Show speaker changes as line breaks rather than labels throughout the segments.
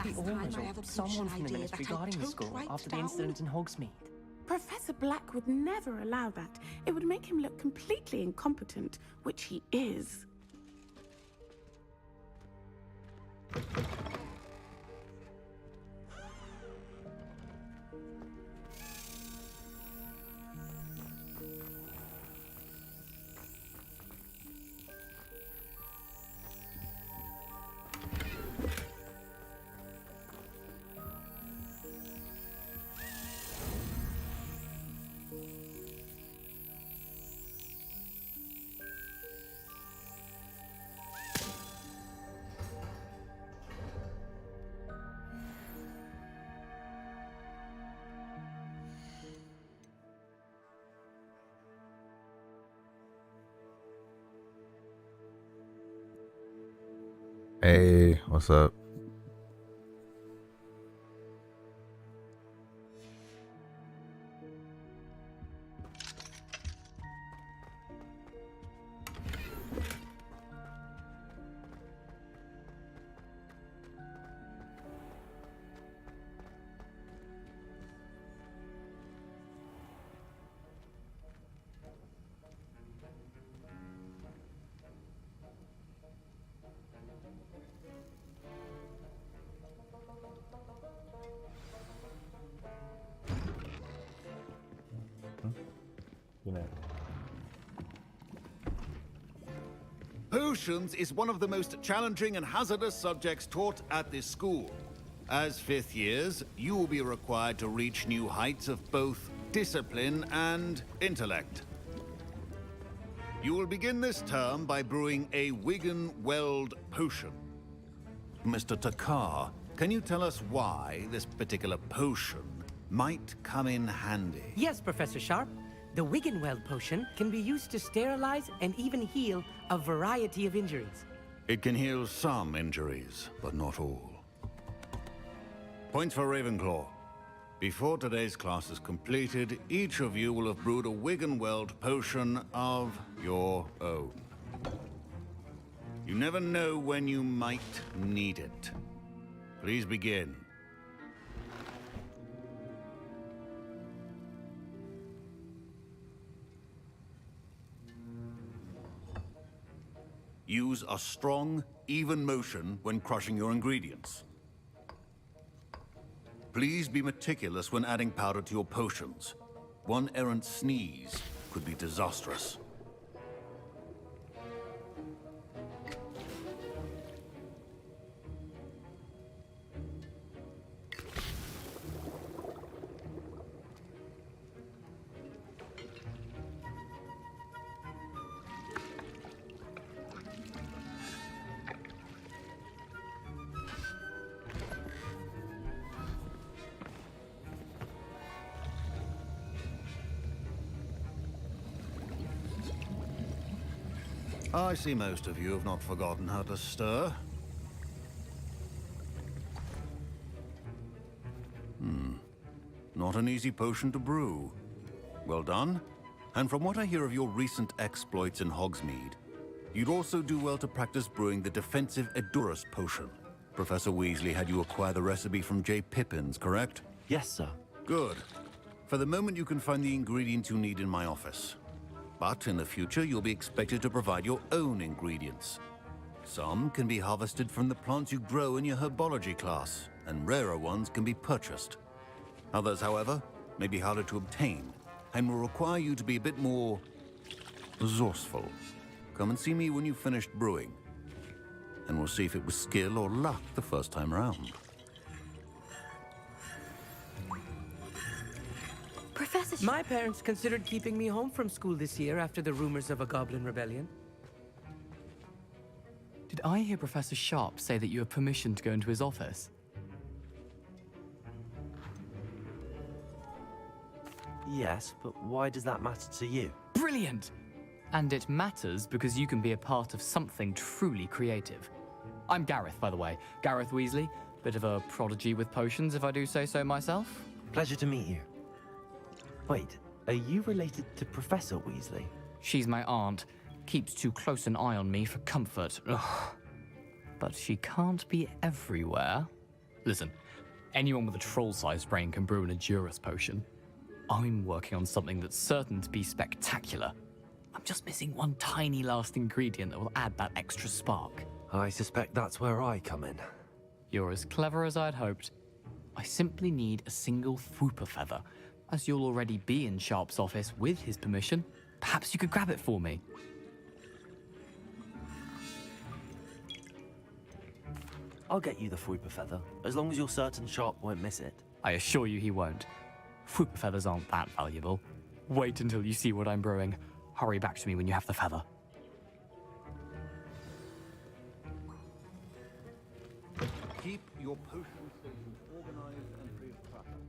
be always someone from the Ministry guarding the school after the incident in Hogsmeade.
Professor Black would never allow that. It would make him look completely incompetent, which he is.
Hey, what's up?
Potions is one of the most challenging and hazardous subjects taught at this school. As fifth years, you will be required to reach new heights of both discipline and intellect. You will begin this term by brewing a Wigan-Weld potion. Mr. Takar, can you tell us why this particular potion might come in handy?
Yes, Professor Sharp. The Wigan-Weld potion can be used to sterilize and even heal a variety of injuries.
It can heal some injuries, but not all. Points for Ravenclaw. Before today's class is completed, each of you will have brewed a Wigan-Weld potion of your own. You never know when you might need it. Please begin. Use a strong, even motion when crushing your ingredients. Please be meticulous when adding powder to your potions. One errant sneeze could be disastrous. I see most of you have not forgotten how to stir. Not an easy potion to brew. Well done. And from what I hear of your recent exploits in Hogsmeade, you'd also do well to practice brewing the defensive Edurus potion. Professor Weasley had you acquire the recipe from J. Pippins, correct?
Yes, sir.
Good. For the moment, you can find the ingredients you need in my office. But in the future, you'll be expected to provide your own ingredients. Some can be harvested from the plants you grow in your herbology class, and rarer ones can be purchased. Others, however, may be harder to obtain, and will require you to be a bit more resourceful. Come and see me when you've finished brewing, and we'll see if it was skill or luck the first time around.
Professor My parents considered keeping me home from school this year after the rumors of a goblin rebellion.
Did I hear Professor Sharp say that you have permission to go into his office?
Yes, but why does that matter to you?
Brilliant! And it matters because you can be a part of something truly creative. I'm Gareth, by the way. Gareth Weasley. Bit of a prodigy with potions, if I do say so myself.
Pleasure to meet you. Wait, are you related to Professor Weasley?
She's my aunt. Keeps too close an eye on me for comfort. Ugh. But she can't be everywhere. Listen, anyone with a troll-sized brain can brew an Endurus potion. I'm working on something that's certain to be spectacular. I'm just missing one tiny last ingredient that will add that extra spark.
I suspect that's where I come in.
You're as clever as I'd hoped. I simply need a single Fwooper feather. As you'll already be in Sharp's office with his permission, perhaps you could grab it for me.
I'll get you the Fwooper feather, as long as you're certain Sharp won't miss it.
I assure you he won't. Fwooper feathers aren't that valuable. Wait until you see what I'm brewing. Hurry back to me when you have the feather.
Keep your potion stations organized and free of clutter.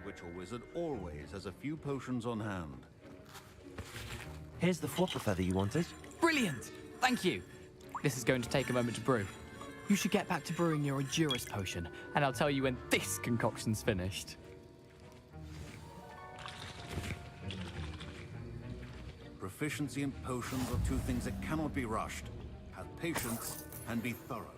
Witcher wizard always has a few potions on hand.
Here's the Fwooper feather you wanted.
Brilliant! Thank you! This is going to take a moment to brew. You should get back to brewing your Endurus potion, and I'll tell you when this concoction's finished.
Proficiency in potions are two things that cannot be rushed. Have patience and be thorough.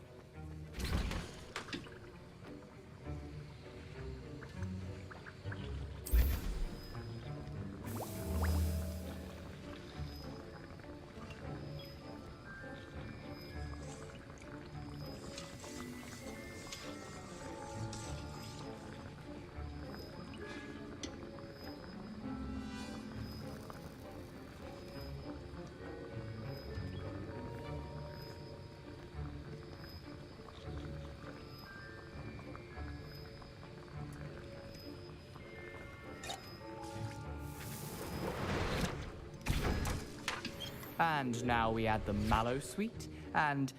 And now we add the mallow sweet, and...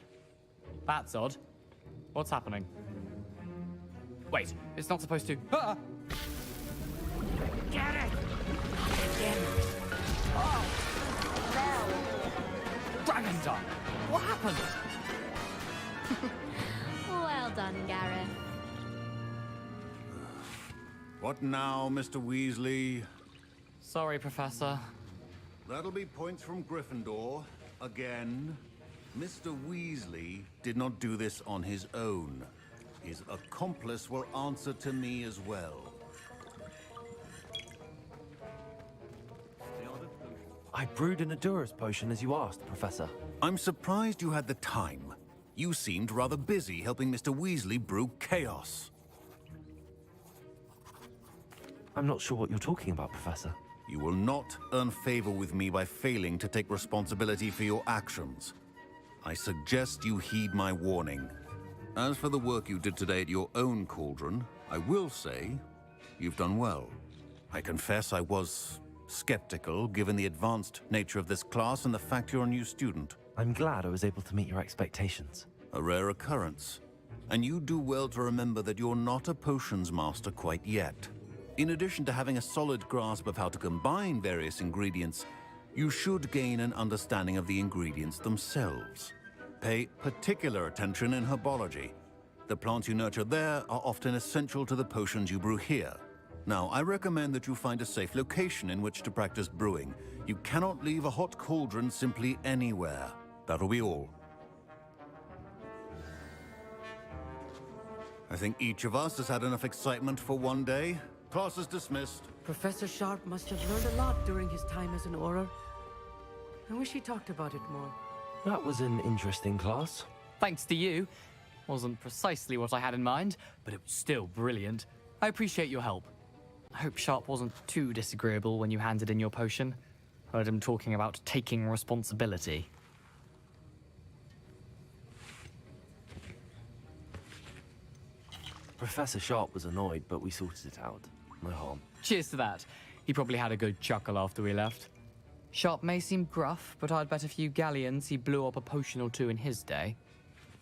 That's odd. What's happening? Wait, it's not supposed to... Ah! Get it! Again. Oh! No! Dragon Dog! What happened?
Well done, Gareth.
What now, Mr. Weasley?
Sorry, Professor.
That'll be points from Gryffindor. Again. Mr. Weasley did not do this on his own. His accomplice will answer to me as well.
I brewed an Endurus potion as you asked, Professor.
I'm surprised you had the time. You seemed rather busy helping Mr. Weasley brew chaos.
I'm not sure what you're talking about, Professor.
You will not earn favor with me by failing to take responsibility for your actions. I suggest you heed my warning. As for the work you did today at your own cauldron, I will say you've done well. I confess I was skeptical, given the advanced nature of this class and the fact you're a new student.
I'm glad I was able to meet your expectations.
A rare occurrence. And you do well to remember that you're not a potions master quite yet. In addition to having a solid grasp of how to combine various ingredients, you should gain an understanding of the ingredients themselves. Pay particular attention in herbology. The plants you nurture there are often essential to the potions you brew here. Now, I recommend that you find a safe location in which to practice brewing. You cannot leave a hot cauldron simply anywhere. That'll be all. I think each of us has had enough excitement for one day. Class is dismissed.
Professor Sharp must have learned a lot during his time as an Auror. I wish he talked about it more.
That was an interesting class.
Thanks to you. Wasn't precisely what I had in mind, but it was still brilliant. I appreciate your help. I hope Sharp wasn't too disagreeable when you handed in your potion. Heard him talking about taking responsibility.
Professor Sharp was annoyed, but we sorted it out. No harm.
Cheers to that. He probably had a good chuckle after we left. Sharp may seem gruff, but I'd bet a few galleons he blew up a potion or two in his day.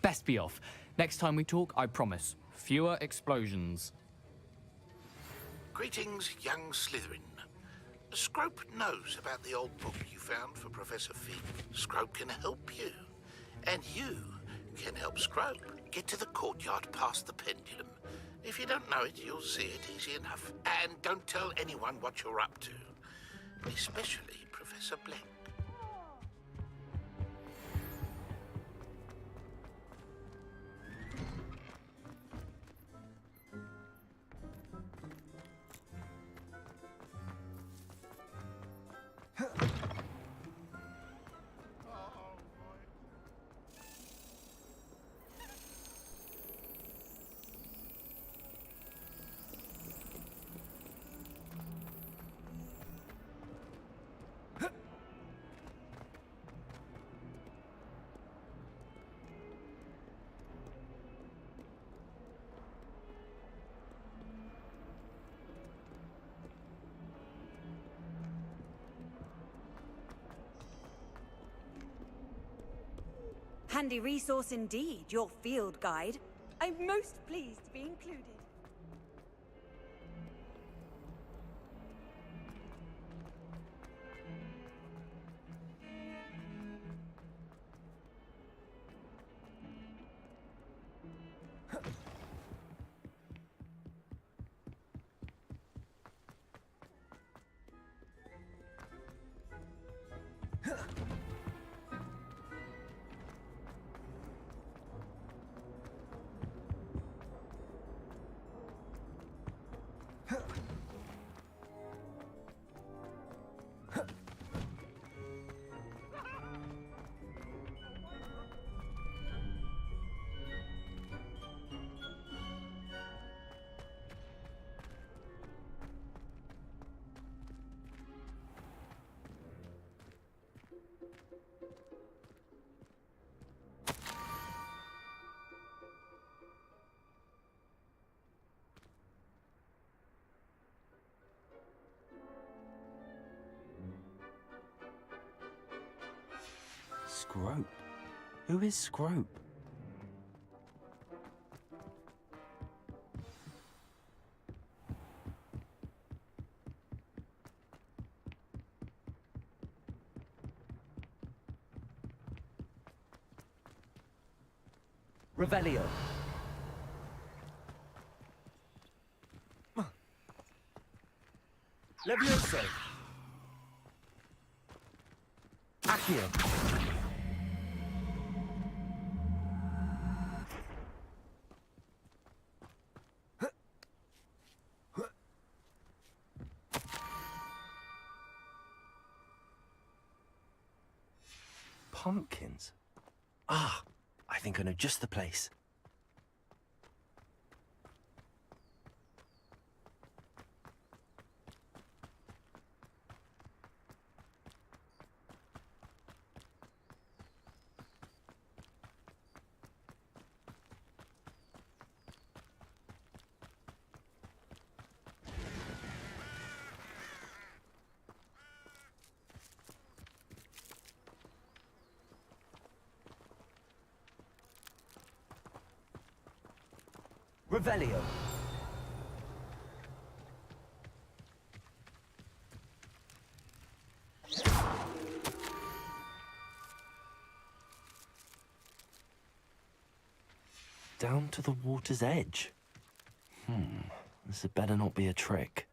Best be off. Next time we talk, I promise, fewer explosions.
Greetings, young Slytherin. Scrope knows about the old book you found for Professor Fig. Scrope can help you. And you can help Scrope get to the courtyard past the pendulum. If you don't know it, you'll see it easy enough. And don't tell anyone what you're up to. Especially Professor Black.
Handy resource indeed, your field guide. I'm most pleased to be included.
Scrope? Who is Scrope? Revelio. Levioso. Accio. Pumpkins? Ah, I think I know just the place. Revelio. Down to the water's edge. This had better not be a trick.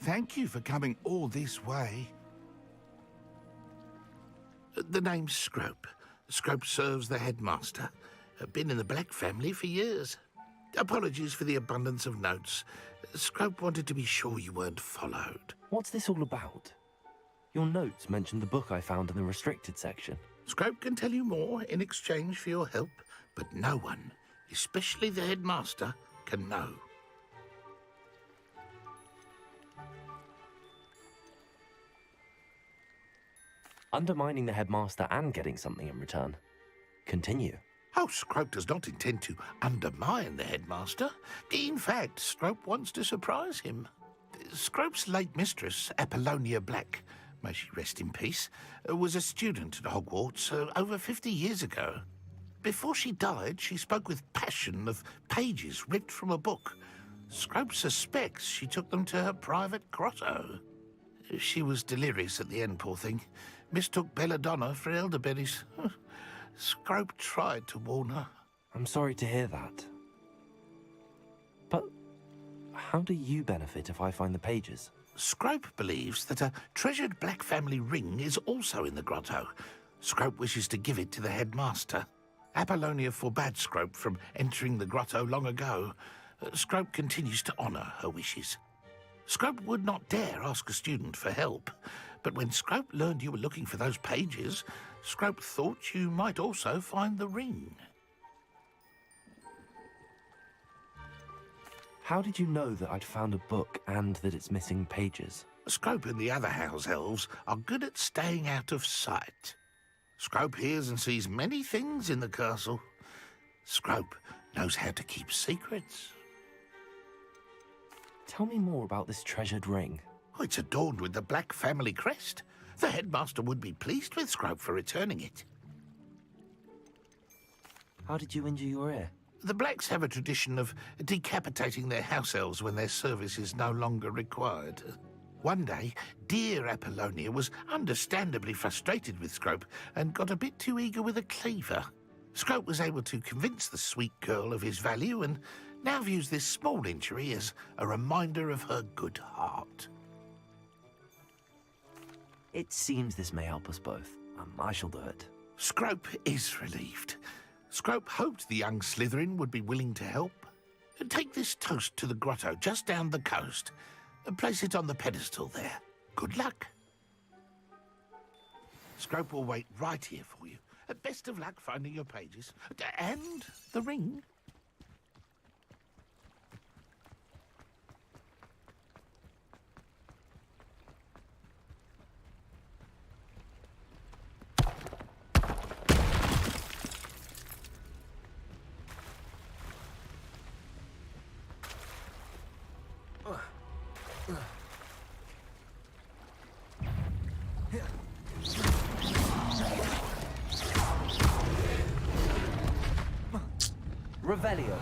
Thank you for coming all this way. The name's Scrope. Scrope serves the headmaster. Been in the Black family for years. Apologies for the abundance of notes. Scrope wanted to be sure you weren't followed.
What's this all about? Your notes mentioned the book I found in the restricted section.
Scrope can tell you more in exchange for your help, but no one, especially the headmaster, can know.
Undermining the headmaster and getting something in return. Continue.
Oh, Scrope does not intend to undermine the headmaster. In fact, Scrope wants to surprise him. Scrope's late mistress, Apollonia Black, may she rest in peace, was a student at Hogwarts over 50 years ago. Before she died, she spoke with passion of pages ripped from a book. Scrope suspects she took them to her private grotto. She was delirious at the end, poor thing. Mistook belladonna for elderberries. Scrope tried to warn her.
I'm sorry to hear that. But how do you benefit if I find the pages?
Scrope believes that a treasured Black family ring is also in the grotto. Scrope wishes to give it to the headmaster. Apollonia forbade Scrope from entering the grotto long ago. Scrope continues to honour her wishes. Scrope would not dare ask a student for help, but when Scrope learned you were looking for those pages, Scrope thought you might also find the ring.
How did you know that I'd found a book and that it's missing pages?
Scrope and the other house elves are good at staying out of sight. Scrope hears and sees many things in the castle. Scrope knows how to keep secrets.
Tell me more about this treasured ring.
Oh, it's adorned with the Black family crest. The headmaster would be pleased with Scrope for returning it.
How did you injure your ear?
The Blacks have a tradition of decapitating their house elves when their service is no longer required. One day, dear Apollonia was understandably frustrated with Scrope and got a bit too eager with a cleaver. Scrope was able to convince the sweet girl of his value and now views this small injury as a reminder of her good heart.
It seems this may help us both. I shall do it.
Scrope is relieved. Scrope hoped the young Slytherin would be willing to help. Take this toast to the grotto just down the coast and place it on the pedestal there. Good luck. Scrope will wait right here for you. Best of luck finding your pages. And the ring.
Revelio.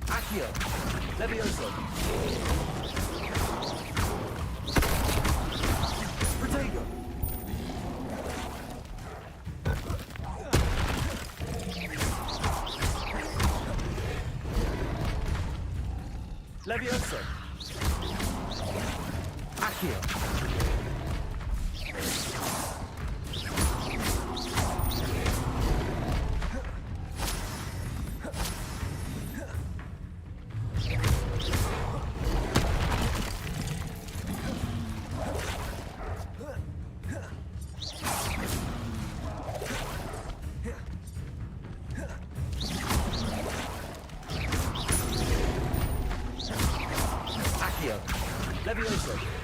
Accio. Levioso. Protego. Levioso. Accio. Levioso.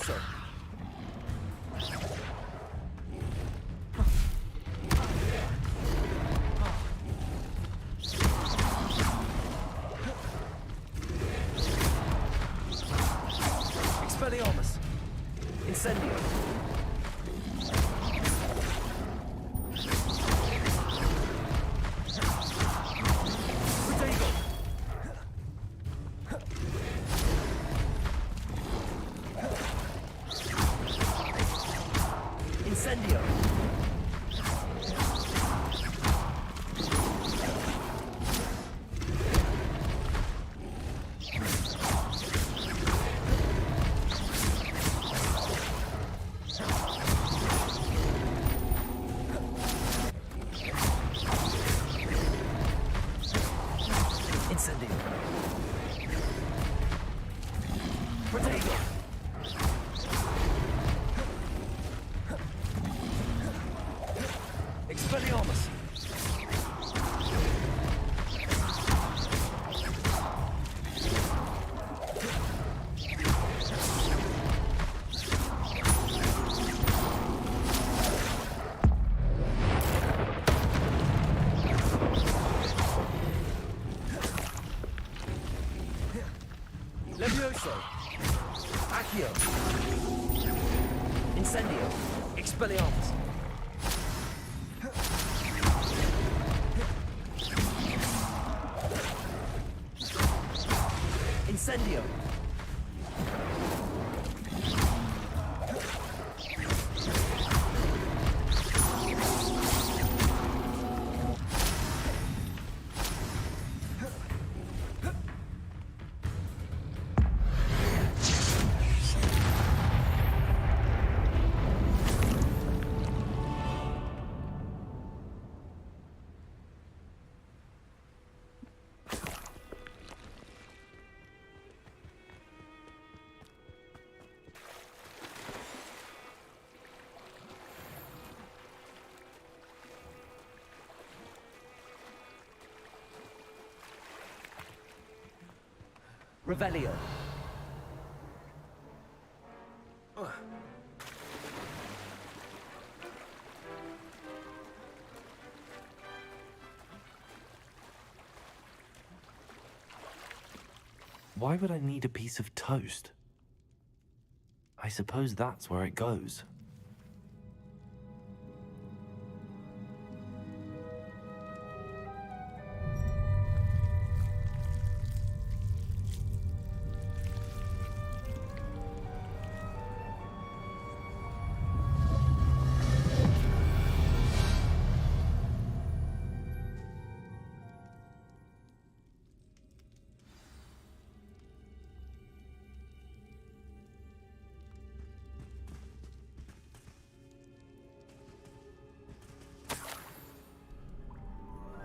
Levioso! Expelliarmus! Incendio! Protego! Incendio! Incendio! Protego! Expelliarmus! Levioso! Accio! Incendio! Expelliarmus! Incendio! Revelio.
Why would I need a piece of toast? I suppose that's where it goes.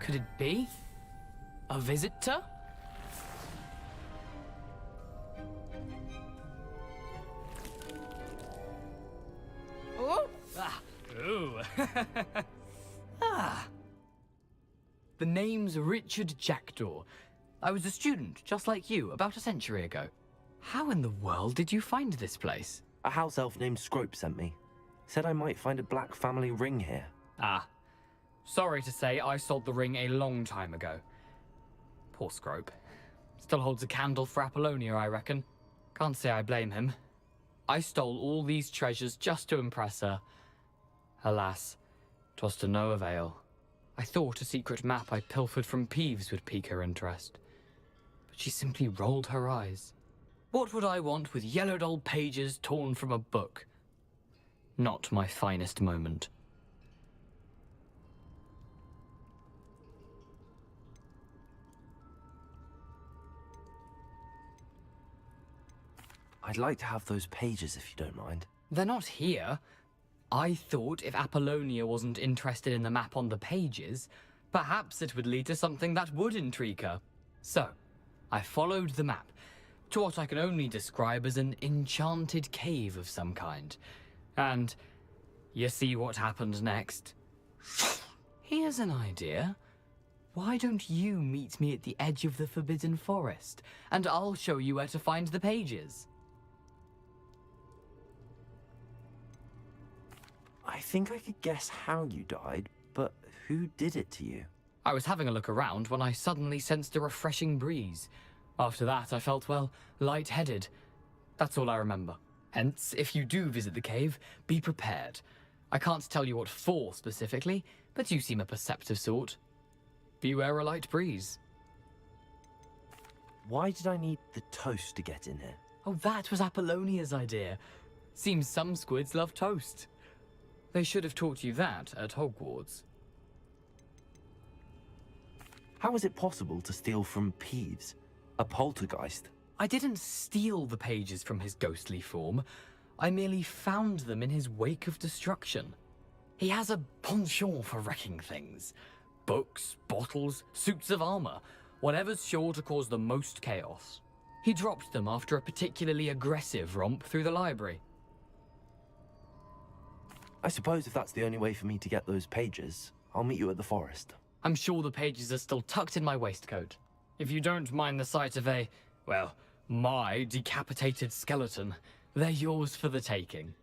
Could it be? A visitor? Oh! Ah! Ooh! Ah! The name's Richard Jackdaw. I was a student, just like you, about a century ago. How in the world did you find this place?
A house elf named Scrope sent me. Said I might find a black family ring here.
Ah. Sorry to say, I sold the ring a long time ago. Poor Scrope. Still holds a candle for Apollonia, I reckon. Can't say I blame him. I stole all these treasures just to impress her. Alas, 'twas to no avail. I thought a secret map I pilfered from Peeves would pique her interest. But she simply rolled her eyes. What would I want with yellowed old pages torn from a book? Not my finest moment.
I'd like to have those pages if you don't mind.
They're not here. I thought if Apollonia wasn't interested in the map on the pages, perhaps it would lead to something that would intrigue her. So, I followed the map to what I can only describe as an enchanted cave of some kind. And you see what happened next? Here's an idea. Why don't you meet me at the edge of the Forbidden Forest, and I'll show you where to find the pages?
I think I could guess how you died, but who did it to you?
I was having a look around when I suddenly sensed a refreshing breeze. After that, I felt, well, lightheaded. That's all I remember. Hence, if you do visit the cave, be prepared. I can't tell you what for specifically, but you seem a perceptive sort. Beware a light breeze.
Why did I need the toast to get in here?
Oh, that was Apollonia's idea. Seems some squids love toast. They should have taught you that at Hogwarts.
How is it possible to steal from Peeves, a poltergeist?
I didn't steal the pages from his ghostly form. I merely found them in his wake of destruction. He has a penchant for wrecking things. Books, bottles, suits of armor, whatever's sure to cause the most chaos. He dropped them after a particularly aggressive romp through the library.
I suppose if that's the only way for me to get those pages, I'll meet you at the forest.
I'm sure the pages are still tucked in my waistcoat. If you don't mind the sight of a, well, my decapitated skeleton, they're yours for the taking.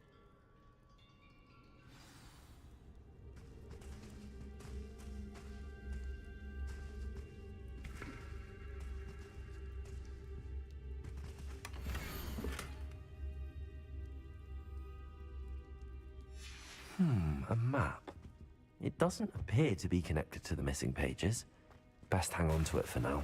A map. It doesn't appear to be connected to the missing pages. Best hang on to it for now.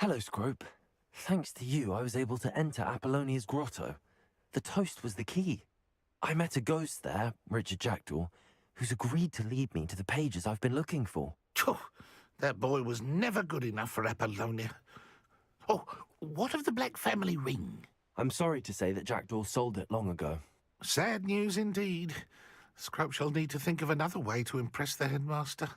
Hello, Scrope. Thanks to you, I was able to enter Apollonia's grotto. The toast was the key. I met a ghost there, Richard Jackdaw, who's agreed to lead me to the pages I've been looking for.
Phew, that boy was never good enough for Apollonia. Oh, what of the Black family ring?
I'm sorry to say that Jackdaw sold it long ago.
Sad news indeed. Scrope shall need to think of another way to impress the headmaster.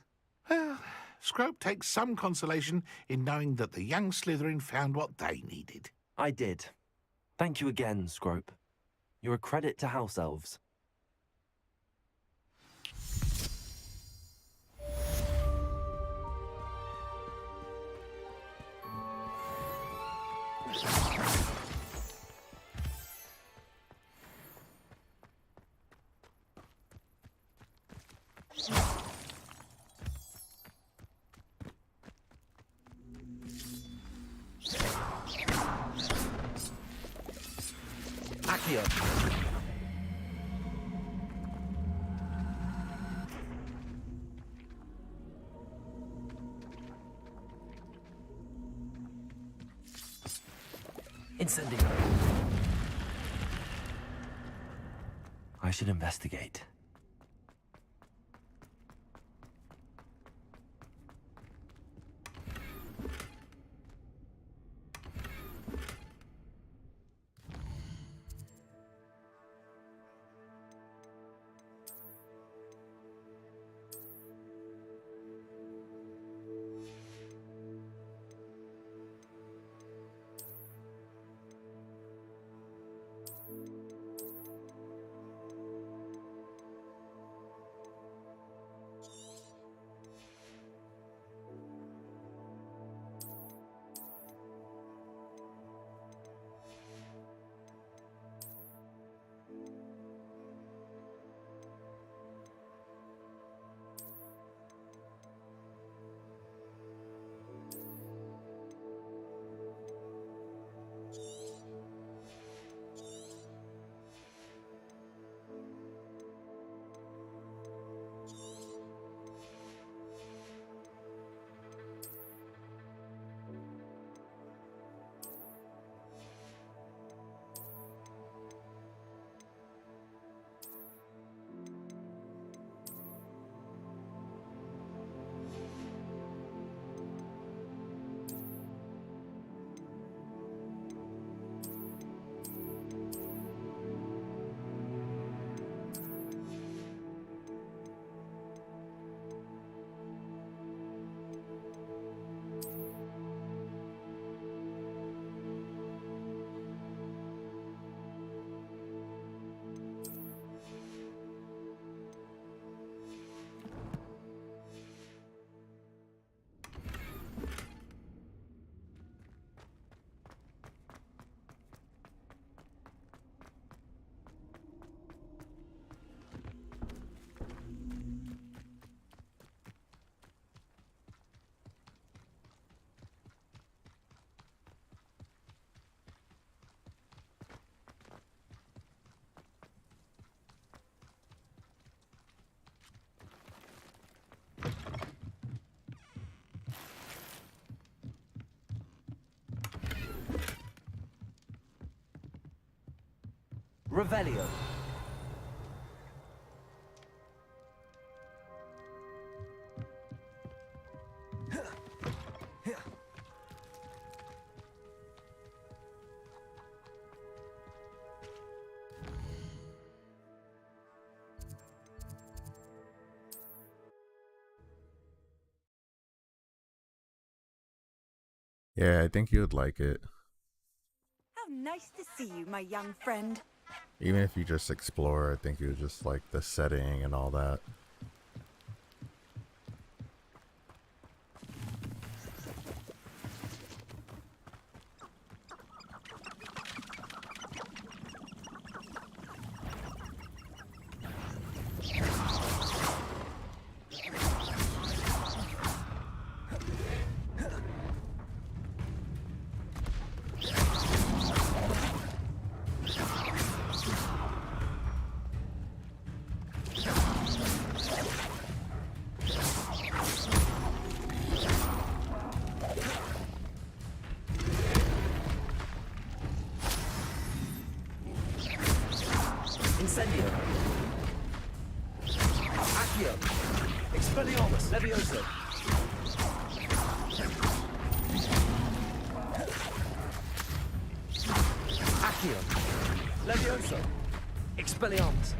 Well, Scrope takes some consolation in knowing that the young Slytherin found what they needed.
I did. Thank you again, Scrope. You're a credit to house elves. Accio. Incendio. I should investigate. Revelio.
Yeah, I think you would like it.
How nice to see you, my young friend.
Even if you just explore, I think you would just like the setting and all that.
Incendio. Accio. Expelliarmus. Levioso. Accio. Levioso. Expelliarmus.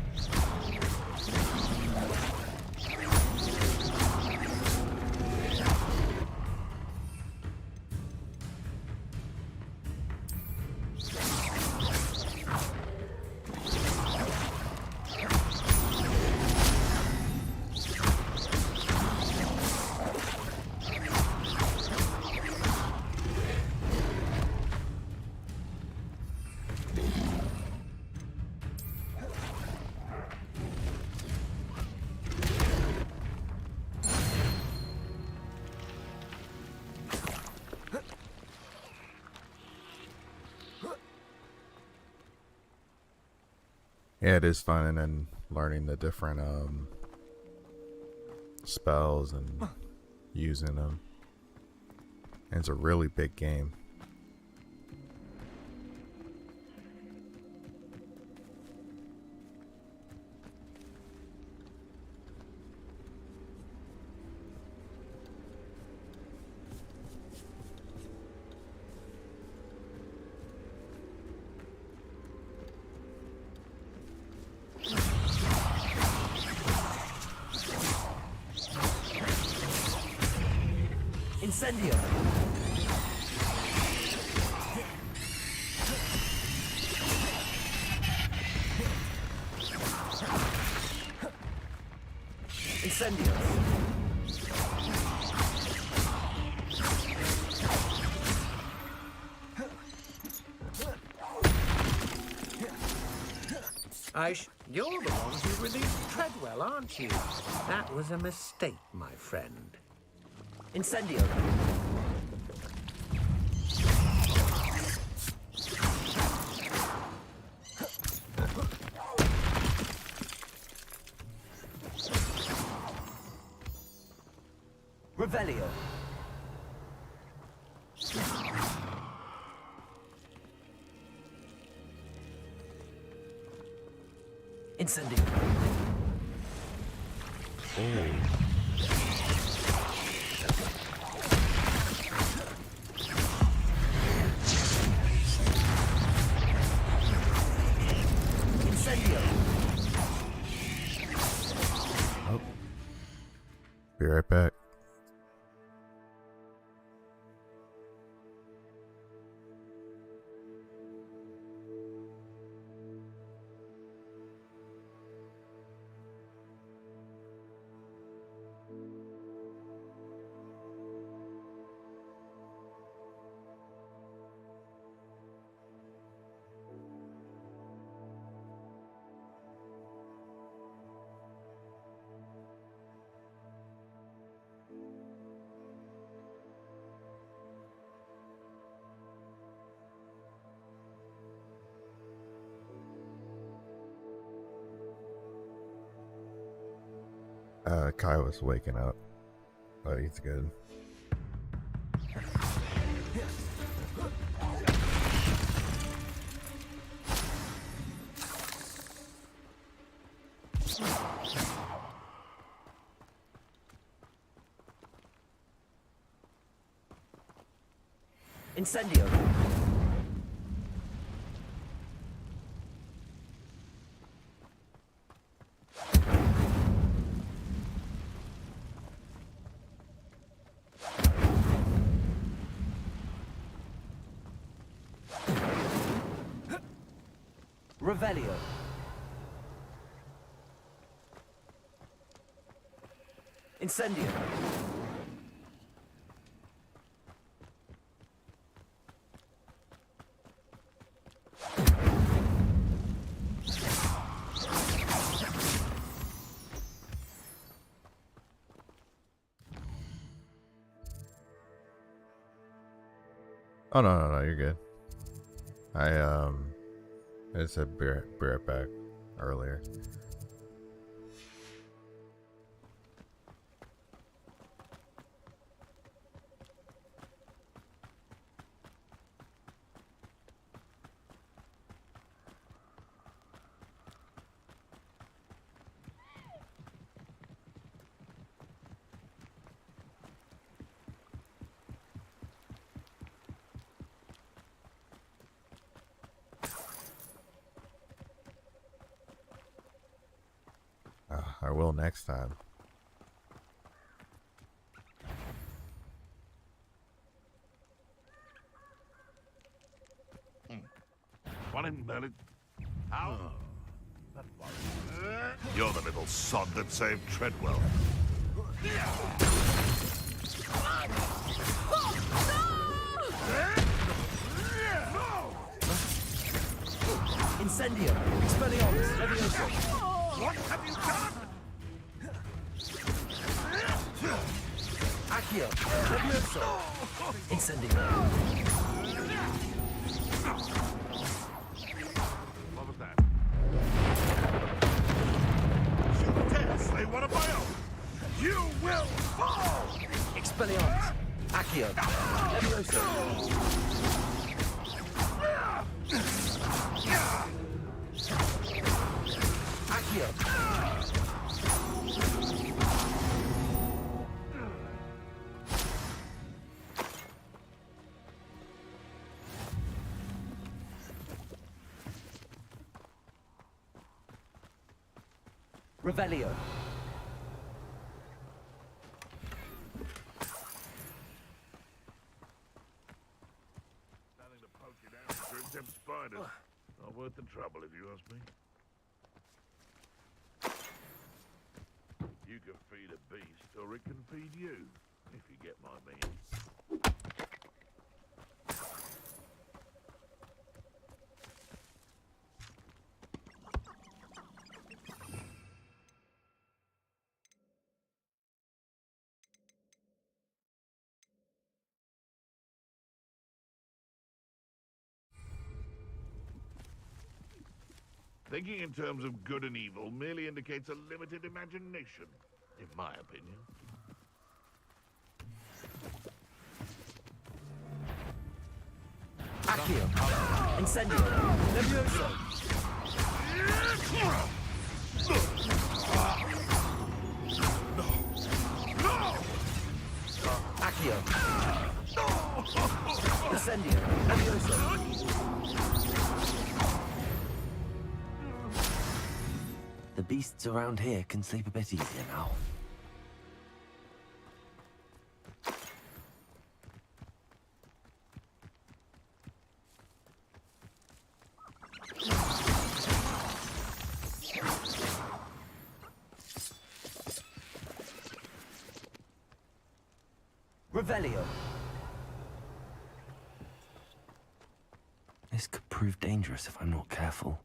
Yeah, it is fun, and then learning the different spells and using them. And it's a really big game.
Incendio. Incendio.
You're the one who released Treadwell, aren't you? That was a mistake, my friend.
Incendio. Revelio. Incendio.
Oh. Be right back. Kai was waking up, but he's good.
Incendio! Revelio. Incendio.
Oh no, you're good. I said be right back earlier. I will next time.
One in Merlin. How? You're the little sod that saved Treadwell.
Incendio. Expelliarmus. Levioso.
What have you done?
Accio. Levioso. Incendio.
What was that? You dare say one of my own? You will fall!
Expelliarmus. Accio. Levioso. Accio. Revelio.
Starting to poke you down through them spiders. Not worth the trouble, if you ask me. You can feed a beast, or it can feed you, if you get my meaning. Thinking in terms of good and evil merely indicates a limited imagination, in my opinion.
Accio. Incendio. Levioso. Accio. Incendio. Levioso. The beasts around here can sleep a bit easier now. Revelio. This could prove dangerous if I'm not careful.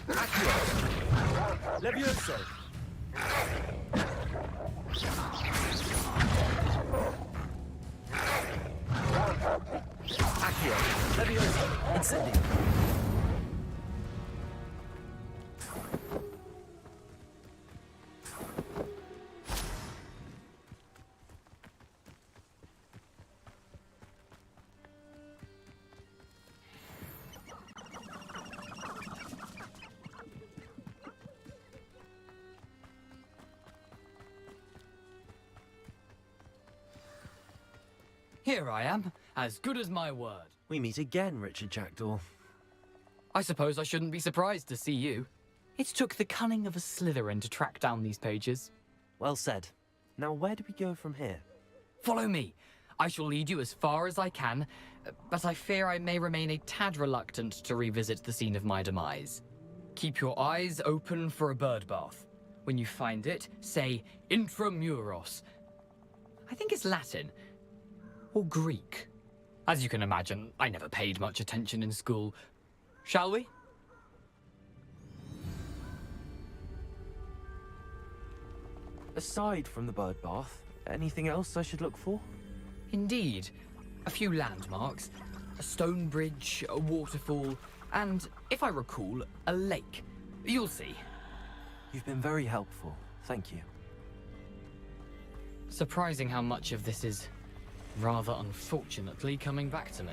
Accio! Levioso! Accio! Levioso! Incendio!
Here I am, as good as my word.
We meet again, Richard Jackdaw.
I suppose I shouldn't be surprised to see you. It took the cunning of a Slytherin to track down these pages.
Well said. Now where do we go from here?
Follow me. I shall lead you as far as I can, but I fear I may remain a tad reluctant to revisit the scene of my demise. Keep your eyes open for a bird bath. When you find it, say intramuros. I think it's Latin. Or Greek. As you can imagine, I never paid much attention in school. Shall we?
Aside from the bird bath, anything else I should look for?
Indeed. A few landmarks. A stone bridge, a waterfall, and, if I recall, a lake. You'll see.
You've been very helpful. Thank you.
Surprising how much of this is, rather unfortunately, coming back to me.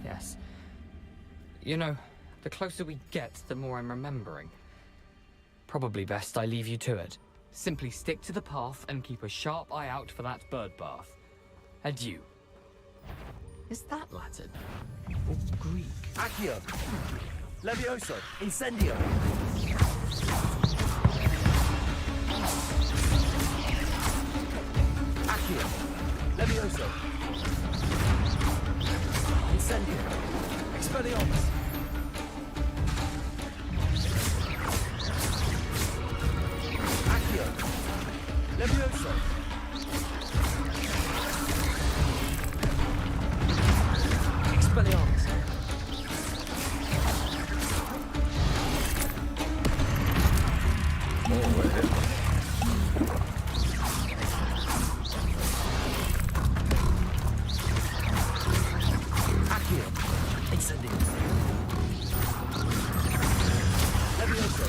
Yes. You know, the closer we get, the more I'm remembering. Probably best I leave you to it. Simply stick to the path and keep a sharp eye out for that bird bath. Adieu. Is that Latin? Or Greek?
Accio! Levioso! Incendio! Accio! Levioso! Incendio! Expelliarmus! Accio! Levioso! Expelliarmus! Accio! Incendio! Levioso!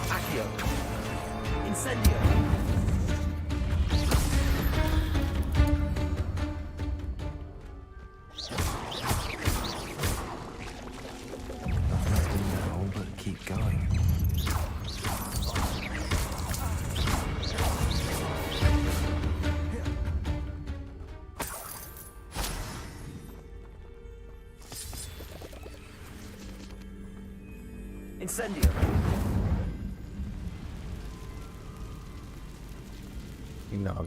Accio! Incendio! Nothing but keep going. Incendio!
You know,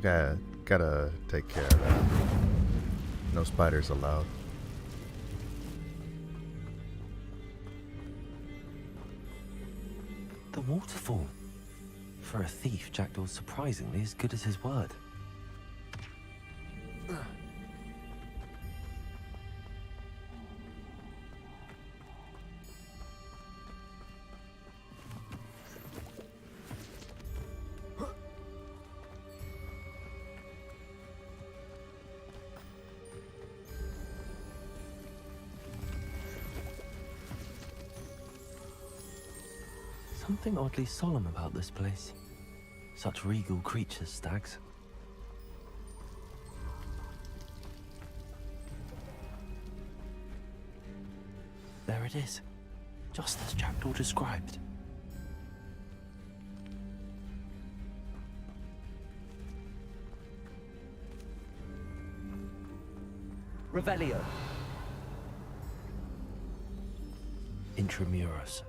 gotta take care of that. No spiders allowed.
The waterfall. For a thief, Jackdaw's surprisingly as good as his word. Something oddly solemn about this place. Such regal creatures, stags. There it is, just as Jackdaw described. Revelio. Intramuros.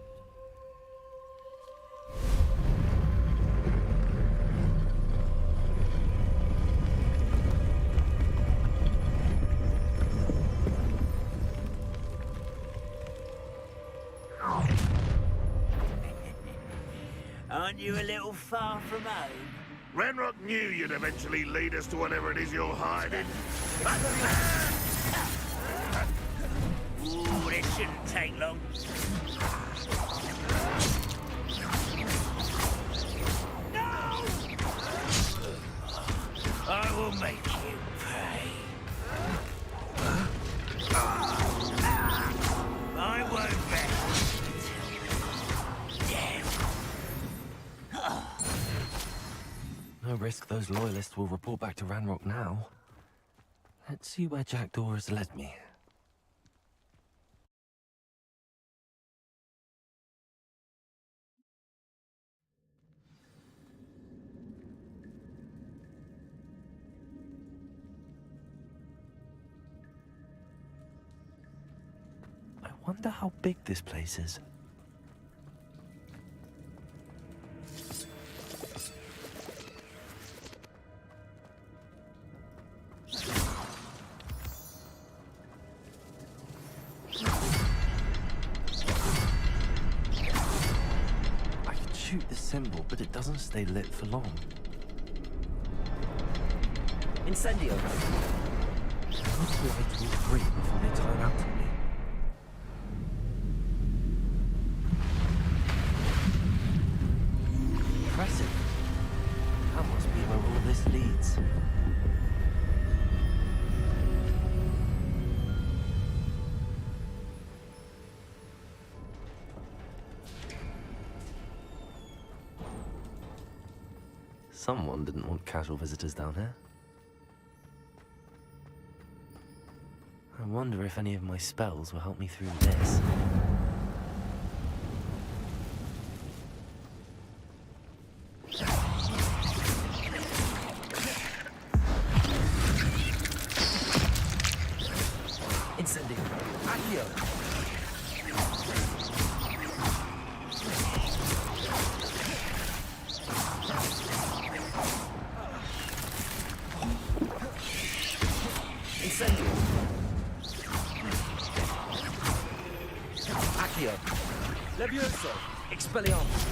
you a little far from home?
Ranrock knew you'd eventually lead us to whatever it is you're hiding.
Ooh, this shouldn't take long. No! I will make you pay. I won't bet.
No risk those loyalists will report back to Ranrock now. Let's see where Jackdaw has led me. I wonder how big this place is. I can shoot the symbol, but it doesn't stay lit for long.
Incendio.
Most lights will free before they turn out on me. Impressive. That must be where all this leads. Someone didn't want casual visitors down here. I wonder if any of my spells will help me through this.
Incendio. Accio. Incendio. Accio. Levioso. Expelliarmus.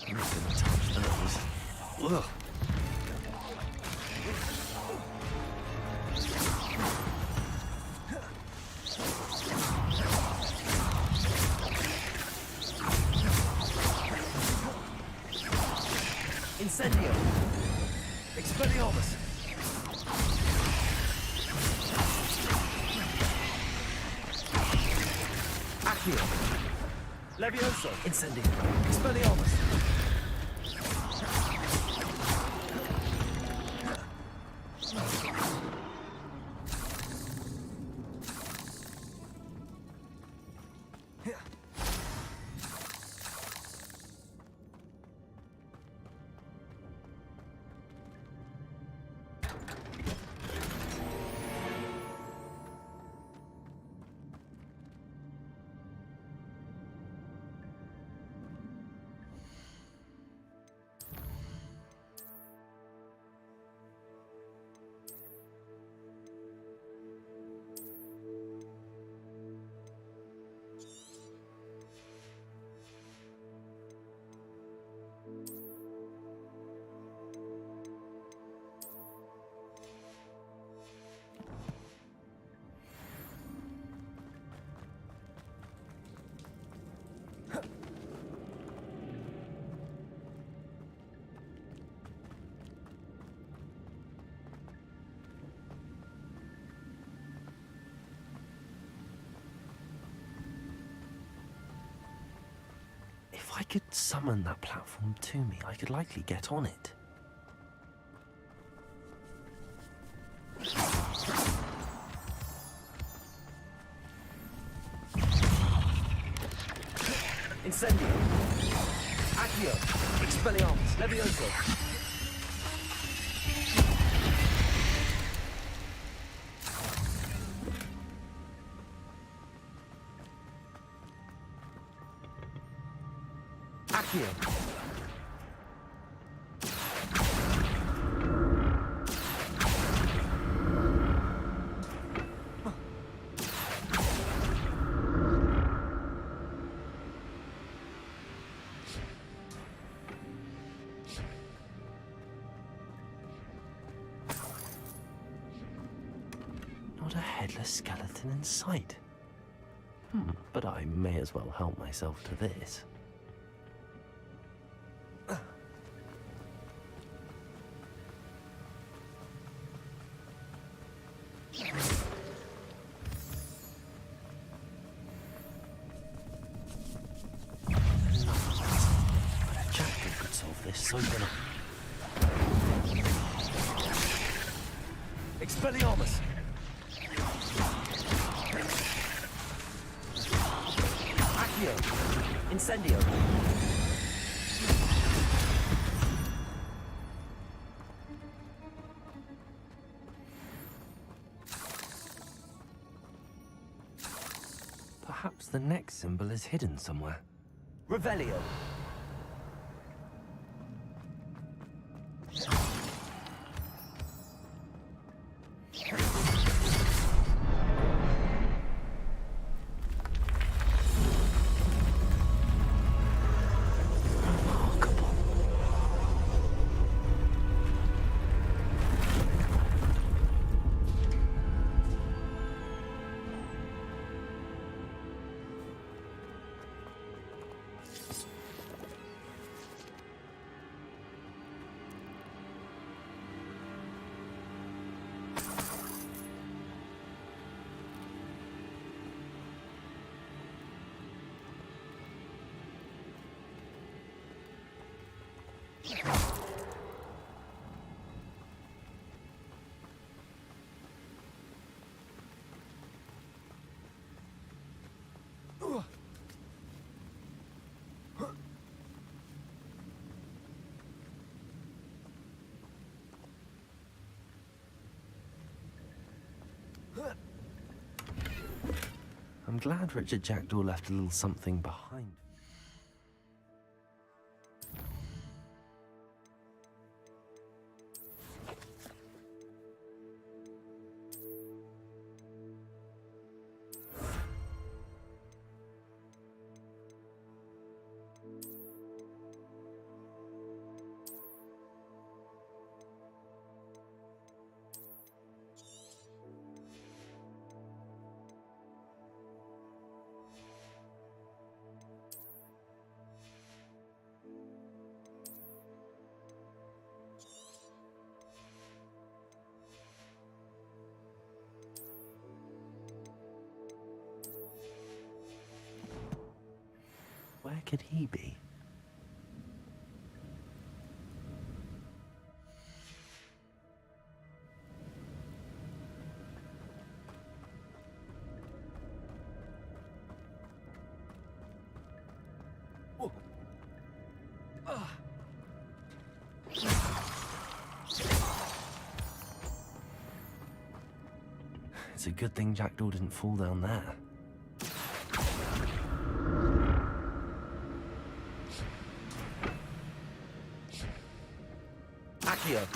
I'm not gonna touch those. Ugh.
Incendio. Expelliarmus. Accio. Levioso. Incendio. Expelliarmus.
If I could summon that platform to me, I could likely get on it.
Incendio. Accio. Expelliarmus. Levioso.
Accio. Not a headless skeleton in sight. But I may as well help myself to this. But a jackal could solve this so then.
Expelliarmus! Accio! Incendio!
Perhaps the next symbol is hidden somewhere.
Revelio!
I'm glad Richard Jackdaw left a little something behind. Where could he be? It's a good thing Jackdaw didn't fall down there.
Accio!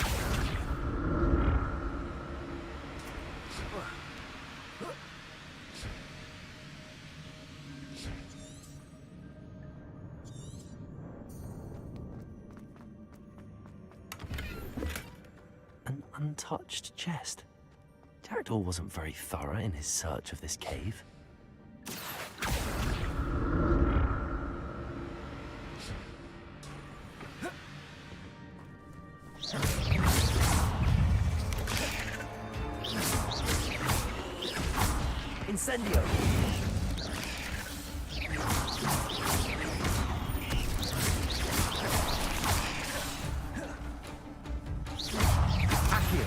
An untouched chest. Jackdaw wasn't very thorough in his search of this cave.
Incendio! Accio!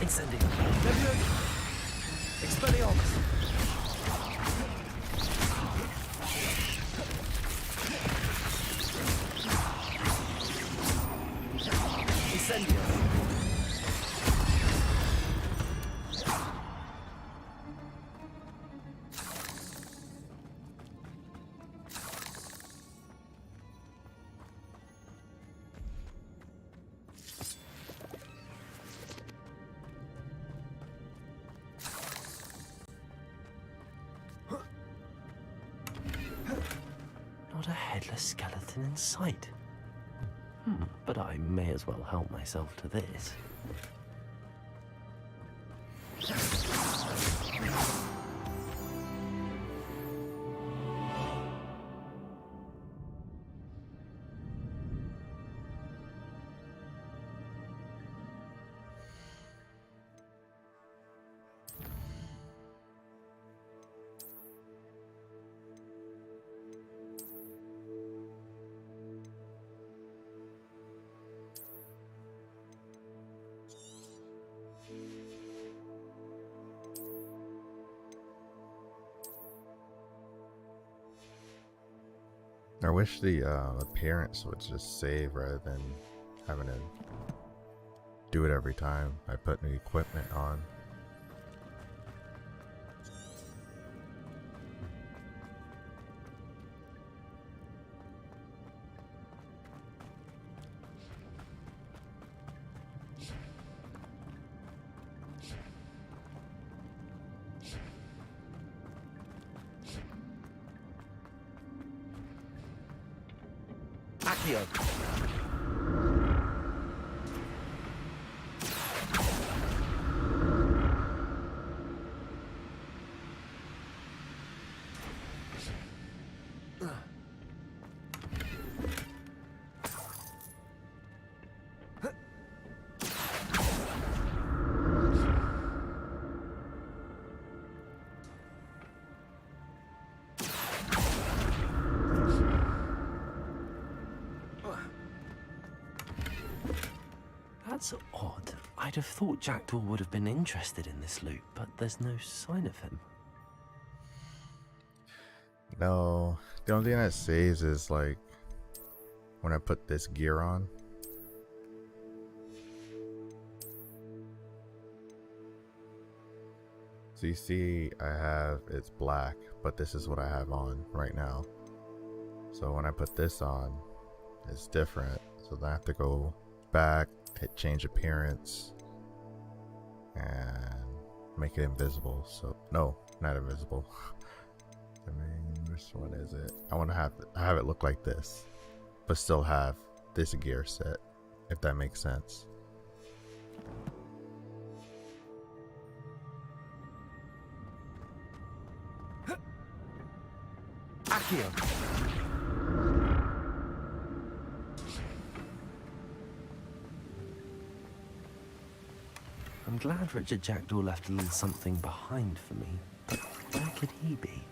Incendio! Levioso! Expelliarmus! Incendio!
Not a headless skeleton in sight. But I may as well help myself to this.
I wish the appearance would just save rather than having to do it every time I put new equipment on.
Accio.
That's odd. I'd have thought Jackdaw would have been interested in this loot, but there's no sign of him.
No, the only thing that saves is like when I put this gear on. So you see I have, it's black, but this is what I have on right now. So when I put this on, it's different. So then I have to go back, hit change appearance, and make it invisible. So no, not invisible. I mean, which one is it? I want to have it look like this, but still have this gear set, if that makes sense.
Accio.
I'm glad Richard Jackdaw left a little something behind for me, but where could he be?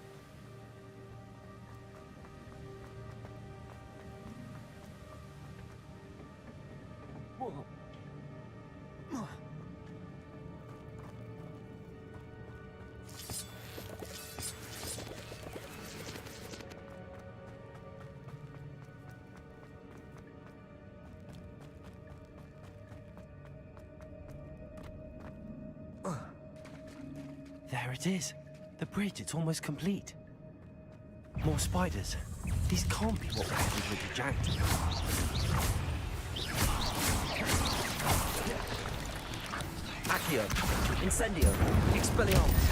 There it is. The bridge, it's almost complete. More spiders. These can't be what happened with the Jackdaw.
Accio. Incendio. Expelliarmus.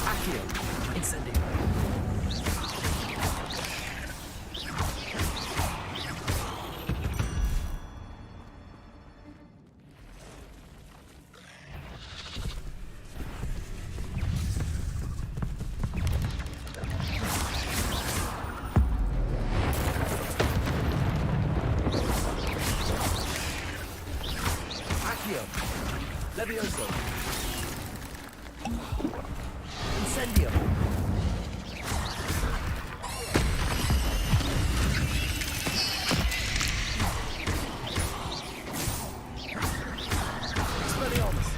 Accio. Incendio. Levioso. Incendio. Expelliarmus.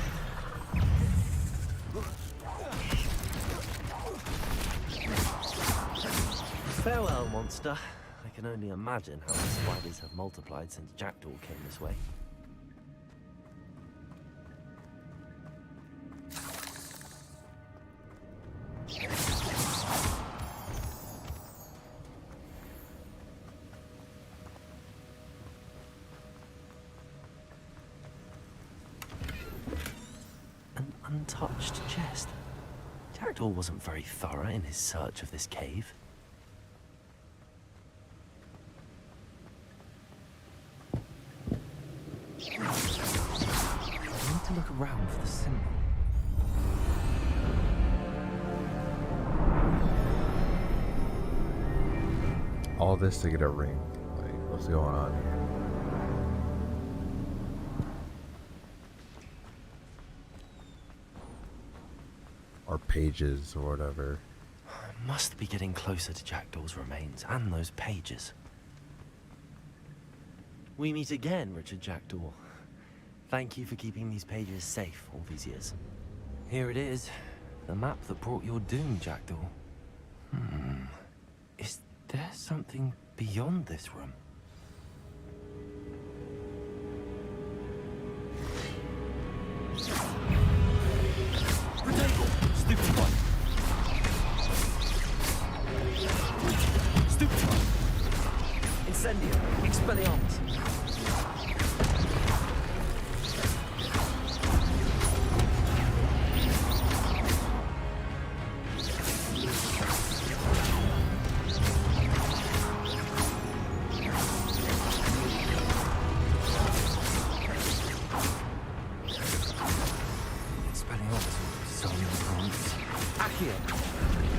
Farewell, monster. I can only imagine how the spiders have multiplied since Jackdaw came this way. untouched chest. Jackdaw wasn't very thorough in his search of this cave. I need to look around for the symbol.
All this to get a ring. Like, what's going on here? Or pages or whatever.
I must be getting closer to Jackdaw's remains and those pages. We meet again, Richard Jackdaw. Thank you for keeping these pages safe all these years. Here it is. The map that brought your doom, Jackdaw. Is there something beyond this room?
Potato! Stupid one! Stupid one! Incendio! Expelliarmus!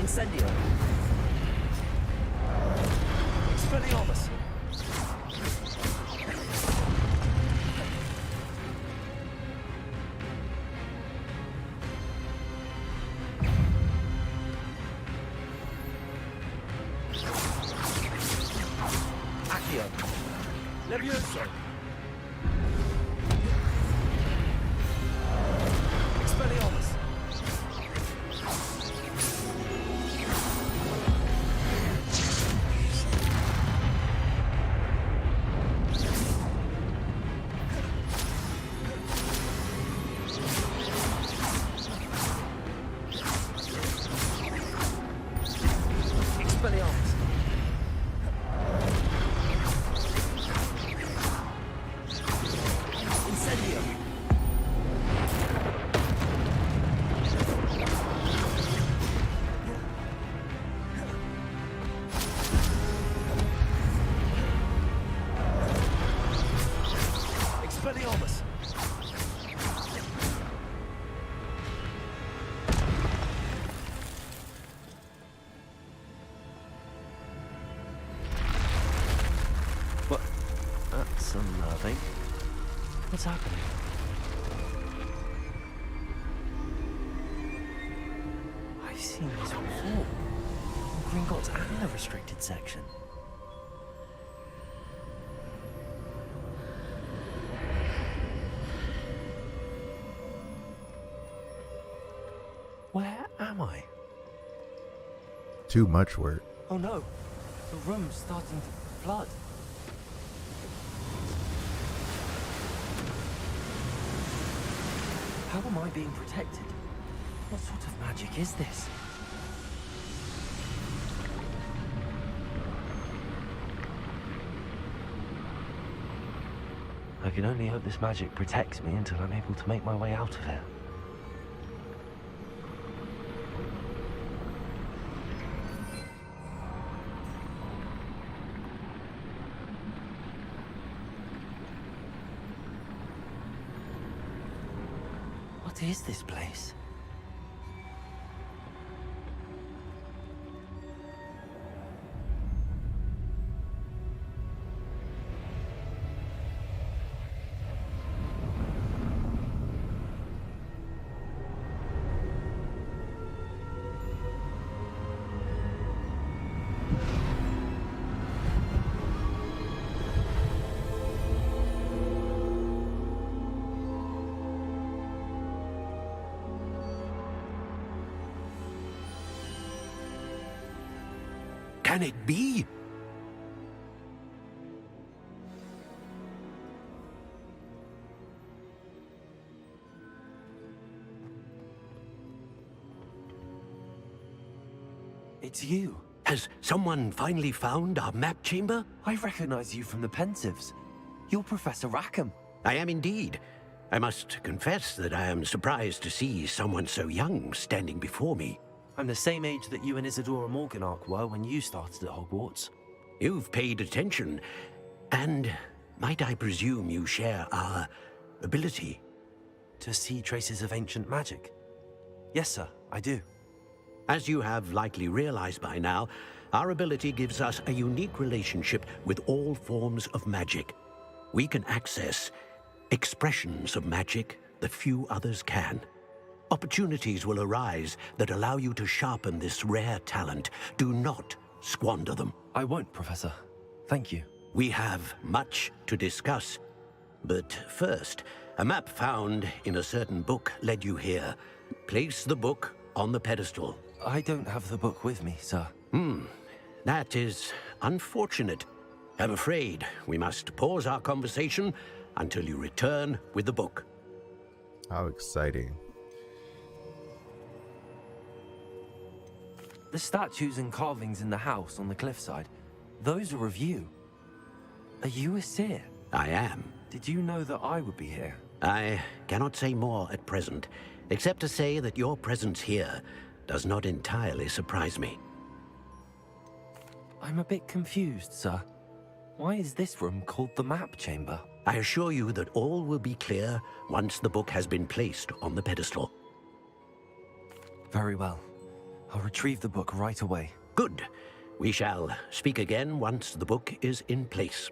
Incendio! Expelliarmus! Accio! Levioso! Expelliarmus! Expelliarmus! Incendio! Expelliarmus! What? That's unnerving. What's happening? I've seen this before. Gringotts and the restricted section. Where am I?
Too much work.
Oh no, the room's starting to flood. How am I being protected? What sort of magic is this? I can only hope this magic protects me until I'm able to make my way out of here. What is this place?
Can it be?
It's you.
Has someone finally found our map chamber?
I recognize you from the Pensives. You're Professor Rackham.
I am indeed.
I must confess that I am surprised to see someone so young standing before me.
I'm the same age that you and Isadora Morganach were when you started at Hogwarts.
You've paid attention, and might I presume you share our ability?
To see traces of ancient magic? Yes, sir, I do.
As you have likely realized by now, our ability gives us a unique relationship with all forms of magic. We can access expressions of magic that few others can. Opportunities will arise that allow you to sharpen this rare talent. Do not squander them.
I won't, Professor. Thank you.
We have much to discuss. But first, a map found in a certain book led you here. Place the book on the pedestal.
I don't have the book with me, sir.
That is unfortunate. I'm afraid we must pause our conversation until you return with the book.
How exciting.
The statues and carvings in the house on the cliffside, those are of you. Are you a seer?
I am.
Did you know that I would be here?
I cannot say more at present, except to say that your presence here does not entirely surprise me.
I'm a bit confused, sir. Why is this room called the map chamber?
I assure you that all will be clear once the book has been placed on the pedestal.
Very well. I'll retrieve the book right away.
Good. We shall speak again once the book is in place.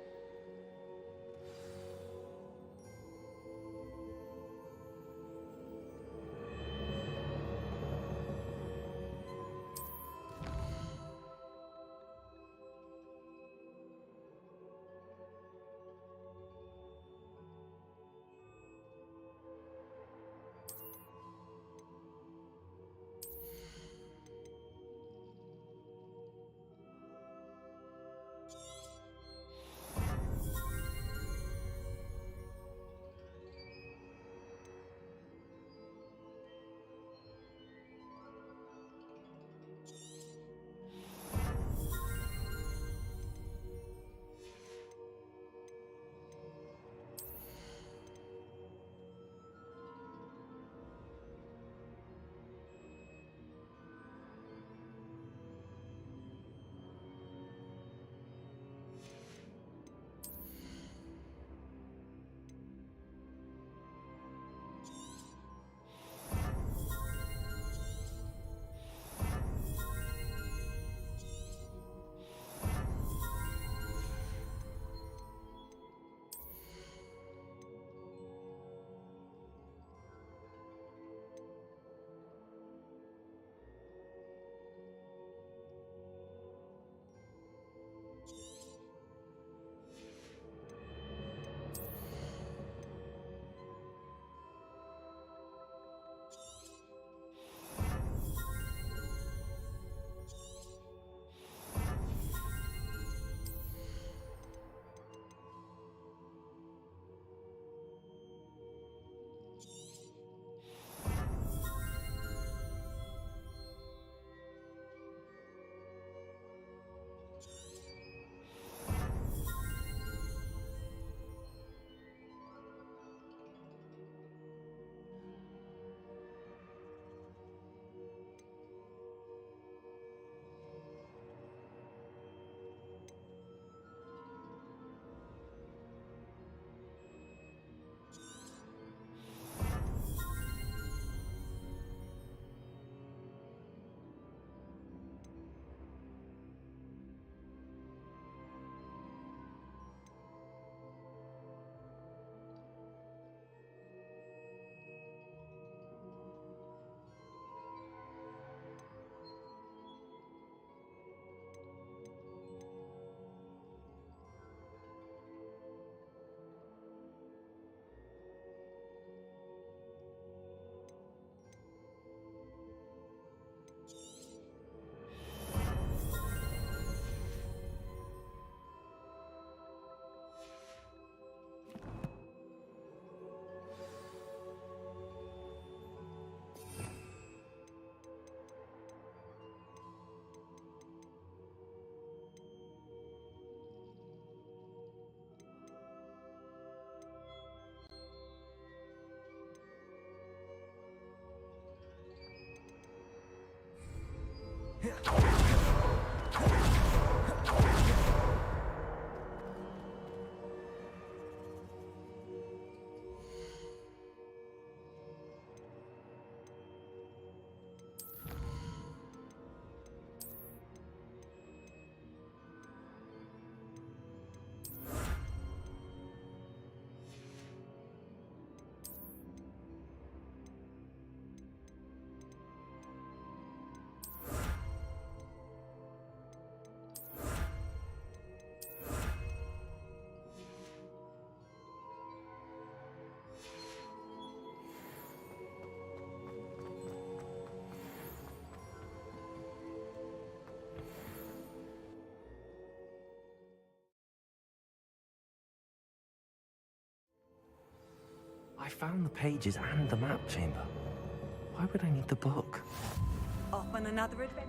I found the pages and the map chamber. Why would I need the book?
Off on another adventure.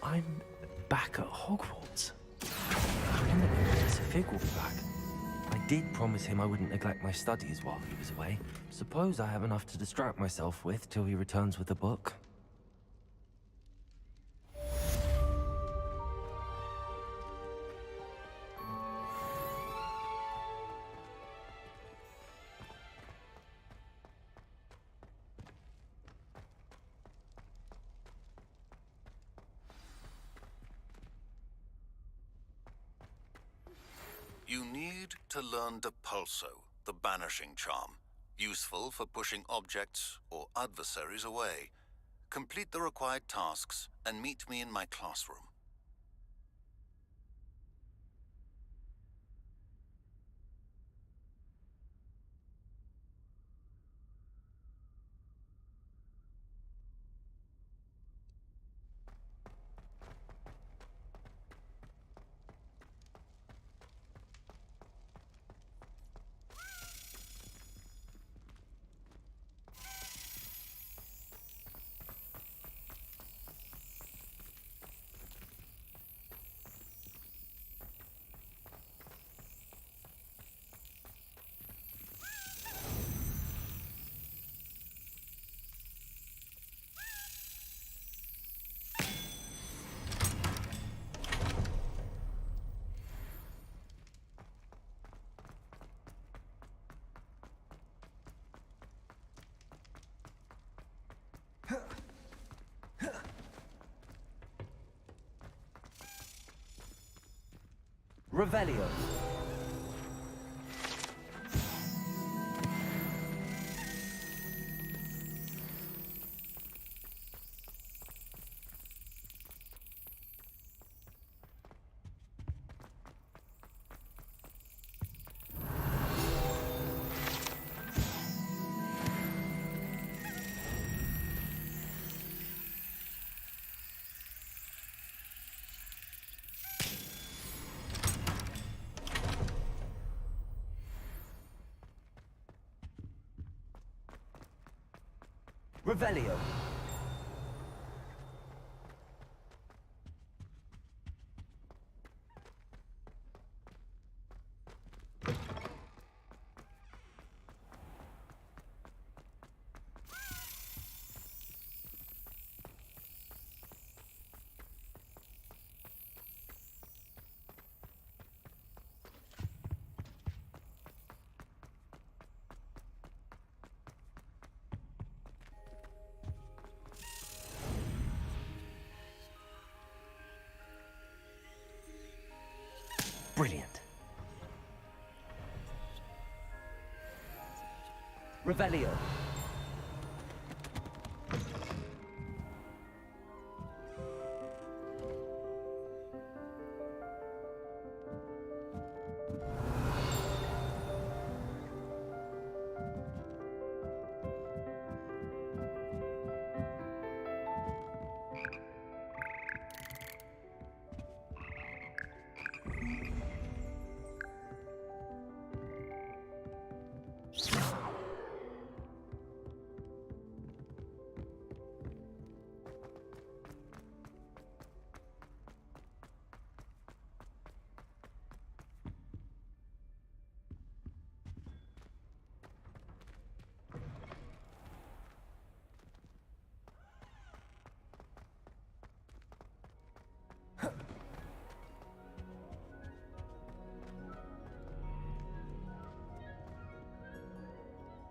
I'm back at Hogwarts. I wonder when Professor Fig will be back. I did promise him I wouldn't neglect my studies while he was away. Suppose I have enough to distract myself with till he returns with the book.
You need to learn Depulso, the banishing charm, useful for pushing objects or adversaries away. Complete the required tasks and meet me in my classroom.
Revelio. Revelio. Brilliant. Revelio.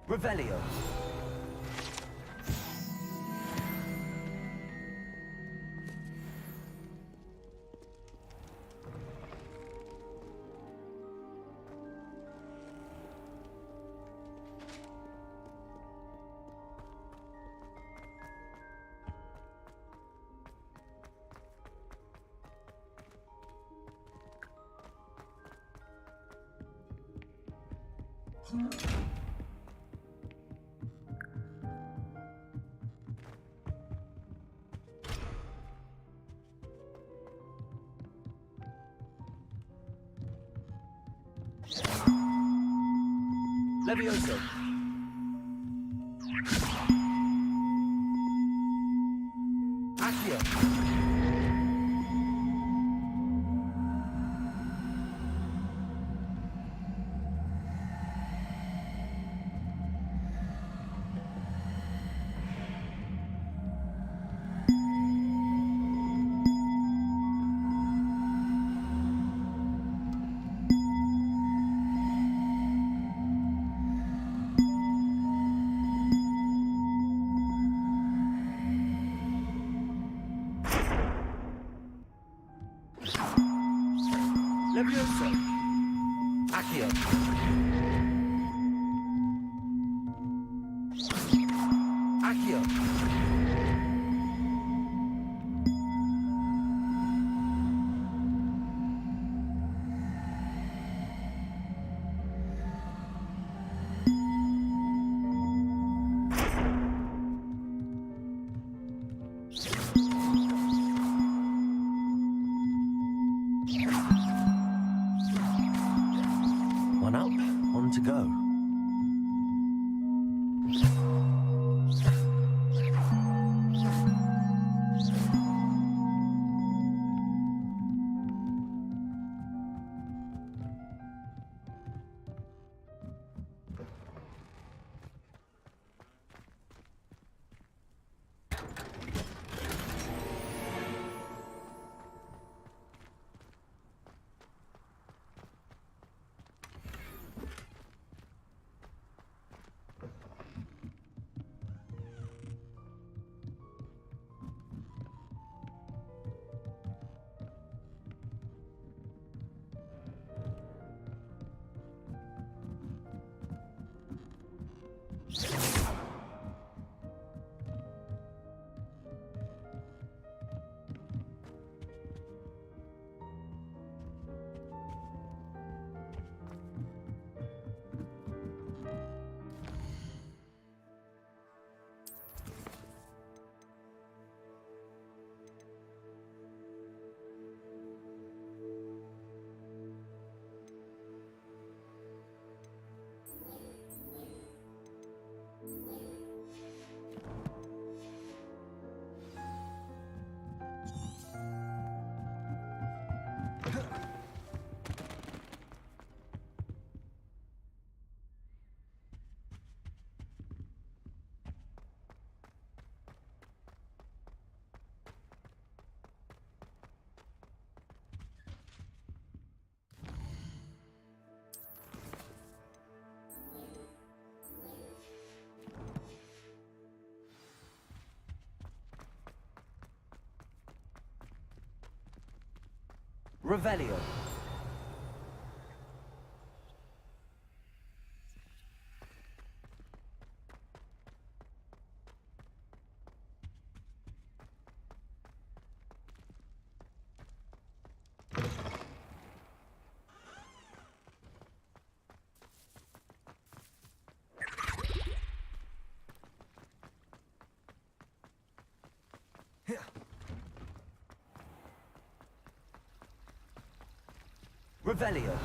Revelio. Levioso. Accio. Levioso. Accio. Accio. One up, one to go. Revelio. Revelio.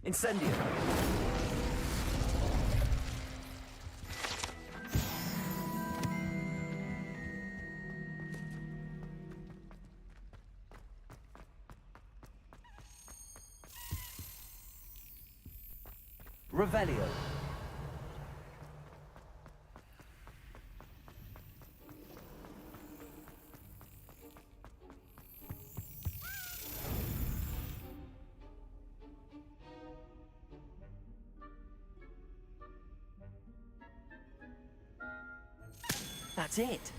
Incendio. Revelio. That's it.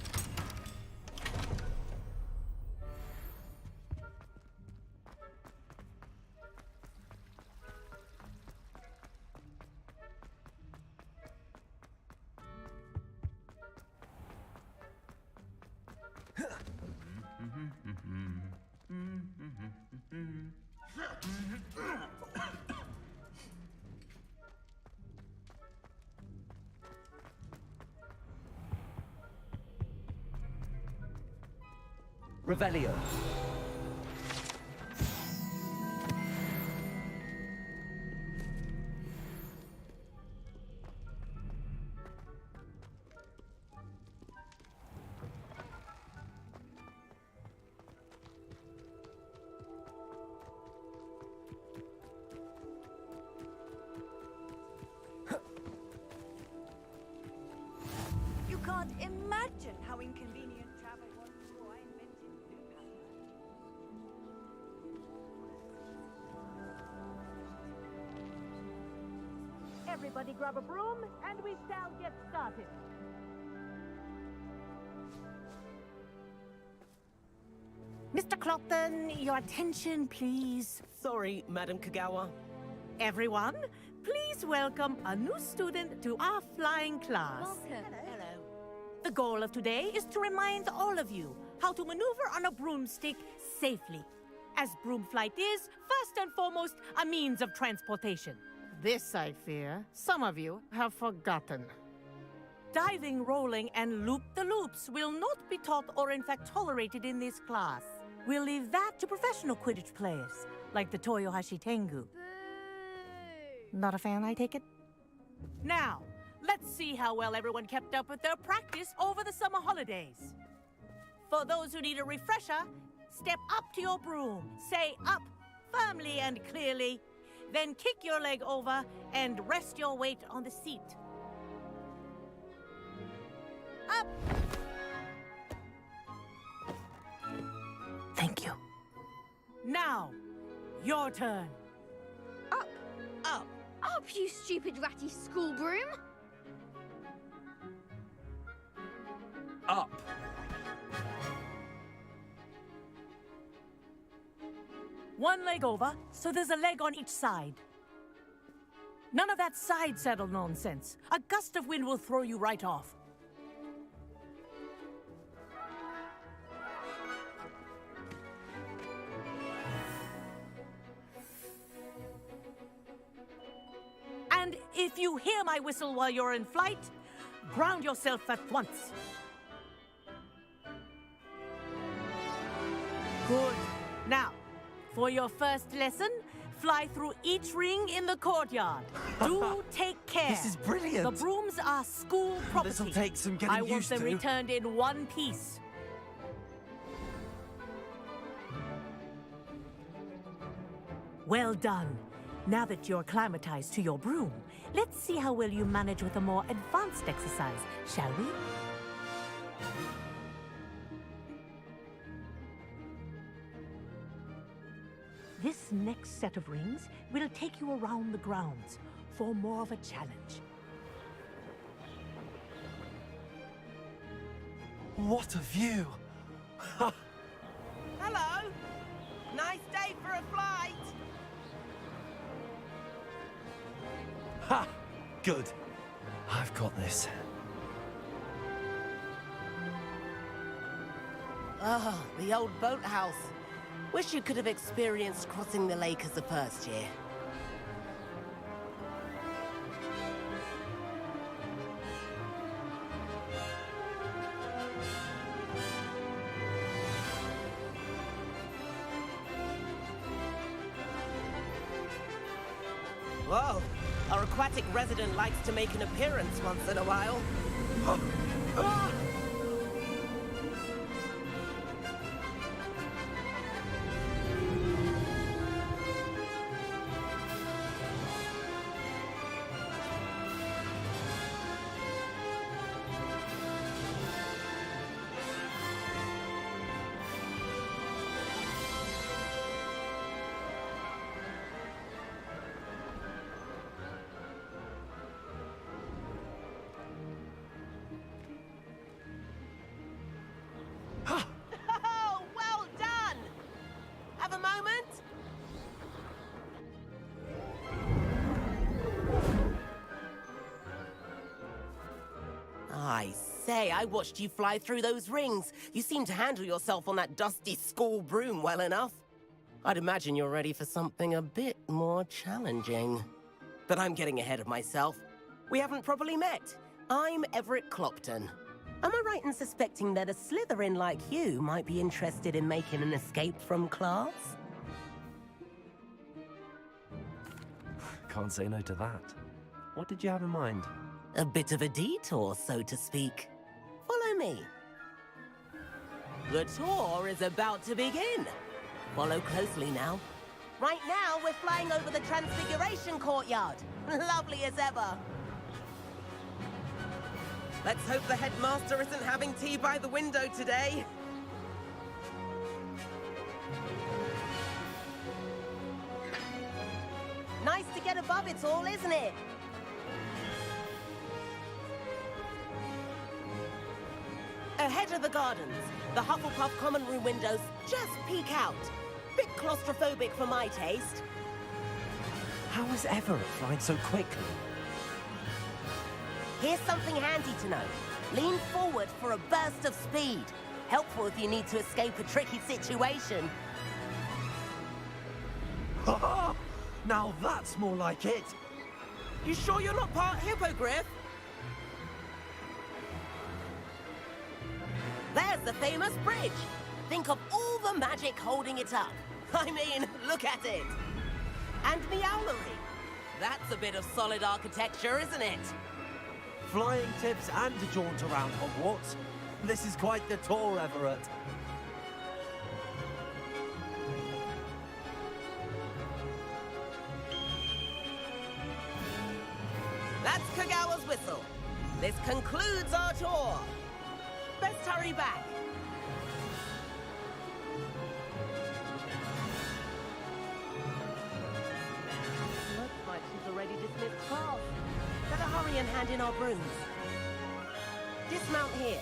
Revelio.
You can't imagine how inconvenient travel was before I invented blue power.
Everybody grab a broom, and we shall get started. Mr. Clopton, your attention, please.
Sorry, Madam Kagawa.
Everyone, please welcome a new student to our flying class.
Welcome.
Hello. The goal of today is to remind all of you how to maneuver on a broomstick safely, as broom flight is, first and foremost, a means of transportation. This, I fear, some of you have forgotten. Diving, rolling, and loop-the-loops will not be taught or in fact tolerated in this class. We'll leave that to professional Quidditch players, like the Toyohashi Tengu. Not a fan, I take it? Now, let's see how well everyone kept up with their practice over the summer holidays. For those who need a refresher, step up to your broom, say up firmly and clearly, then kick your leg over and rest your weight on the seat. Up! Thank you. Now, your turn.
Up.
Up.
Up, you stupid ratty school broom.
Up.
One leg over, so there's a leg on each side. None of that side saddle nonsense. A gust of wind will throw you right off. And if you hear my whistle while you're in flight, ground yourself at once. Good. Now, for your first lesson, fly through each ring in the courtyard. Do take care.
This is brilliant.
The brooms are school property.
This'll take some getting
I want
used
them
to.
returned in one piece. Well done. Now that you're acclimatized to your broom, let's see how well you manage with a more advanced exercise, shall we? This next set of rings will take you around the grounds for more of a challenge.
What a view!
Hello! Nice day for a flight!
Ha! Good. I've got this.
Ah, the old boathouse. Wish you could have experienced crossing the lake as a first year. Whoa! Our aquatic resident likes to make an appearance once in a while. Oh, well done! Have a moment? I say, I watched you fly through those rings. You seem to handle yourself on that dusty school broom well enough. I'd imagine you're ready for something a bit more challenging. But I'm getting ahead of myself. We haven't properly met. I'm Everett Clopton. Am I right in suspecting that a Slytherin like you might be interested in making an escape from class?
Can't say no to that. What did you have in mind?
A bit of a detour, so to speak. Follow me. The tour is about to begin. Follow closely now. Right now, we're flying over the Transfiguration Courtyard. Lovely as ever. Let's hope the headmaster isn't having tea by the window today. Nice to get above it all, isn't it? Ahead of the gardens, the Hufflepuff common room windows just peek out. Bit claustrophobic for my taste.
How is Everett flying so quickly?
Here's something handy to know. Lean forward for a burst of speed. Helpful if you need to escape a tricky situation.
Now that's more like it.
You sure you're not part hippogriff? There's the famous bridge. Think of all the magic holding it up. I mean, look at it. And the owlery. That's a bit of solid architecture, isn't it?
Flying tips and a jaunt around Hogwarts. This is quite the tour, Everett.
That's Kagawa's whistle. This concludes our tour. Best hurry back. Looks like she's already dismissed class. Better hurry and hand in our brooms. Dismount here.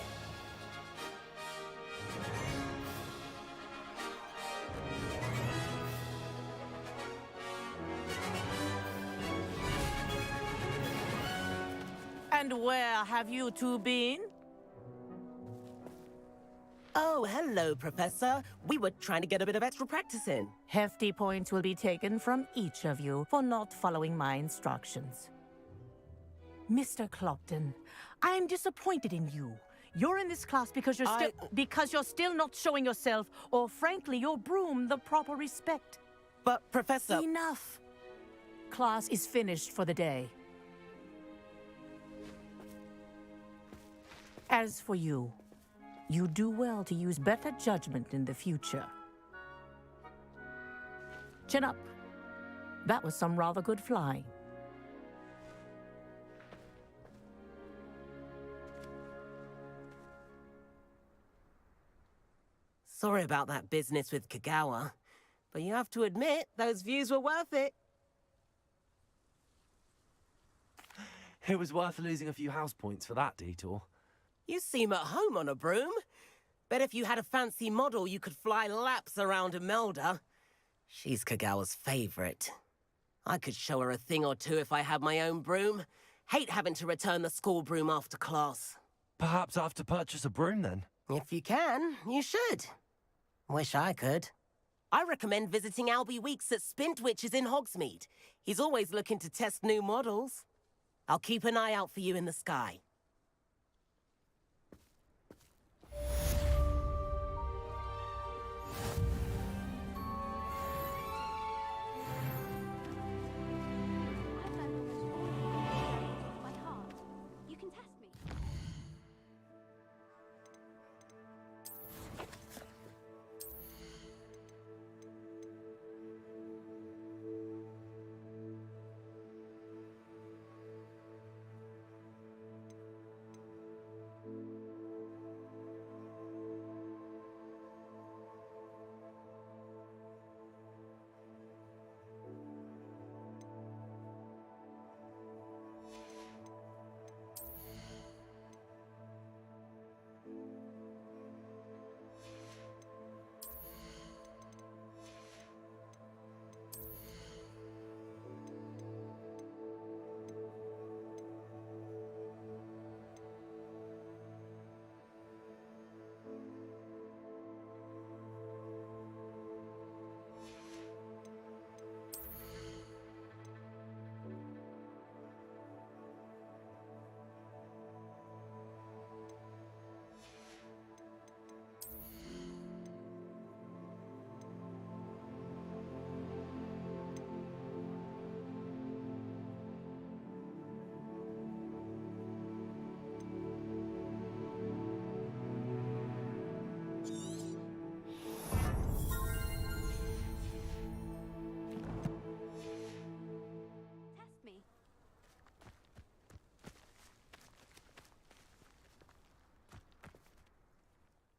And where have you two been?
Oh, hello, Professor. We were trying to get a bit of extra practice in.
Hefty points will be taken from each of you for not following my instructions. Mr. Clopton, I am disappointed in you. You're in this class because you're still not showing yourself, or frankly, your broom the proper respect.
But, Professor...
Enough. Class is finished for the day. As for you, you do well to use better judgment in the future. Chin up. That was some rather good flying.
Sorry about that business with Kagawa, but you have to admit, those views were worth it.
It was worth losing a few house points for that detour.
You seem at home on a broom. Bet if you had a fancy model, you could fly laps around Imelda. She's Kagawa's favorite. I could show her a thing or two if I had my own broom. Hate having to return the school broom after class.
Perhaps I have to purchase a broom then?
If you can, you should. Wish I could. I recommend visiting Albie Weeks at Spintwitches in Hogsmeade. He's always looking to test new models. I'll keep an eye out for you in the sky.
You can test me.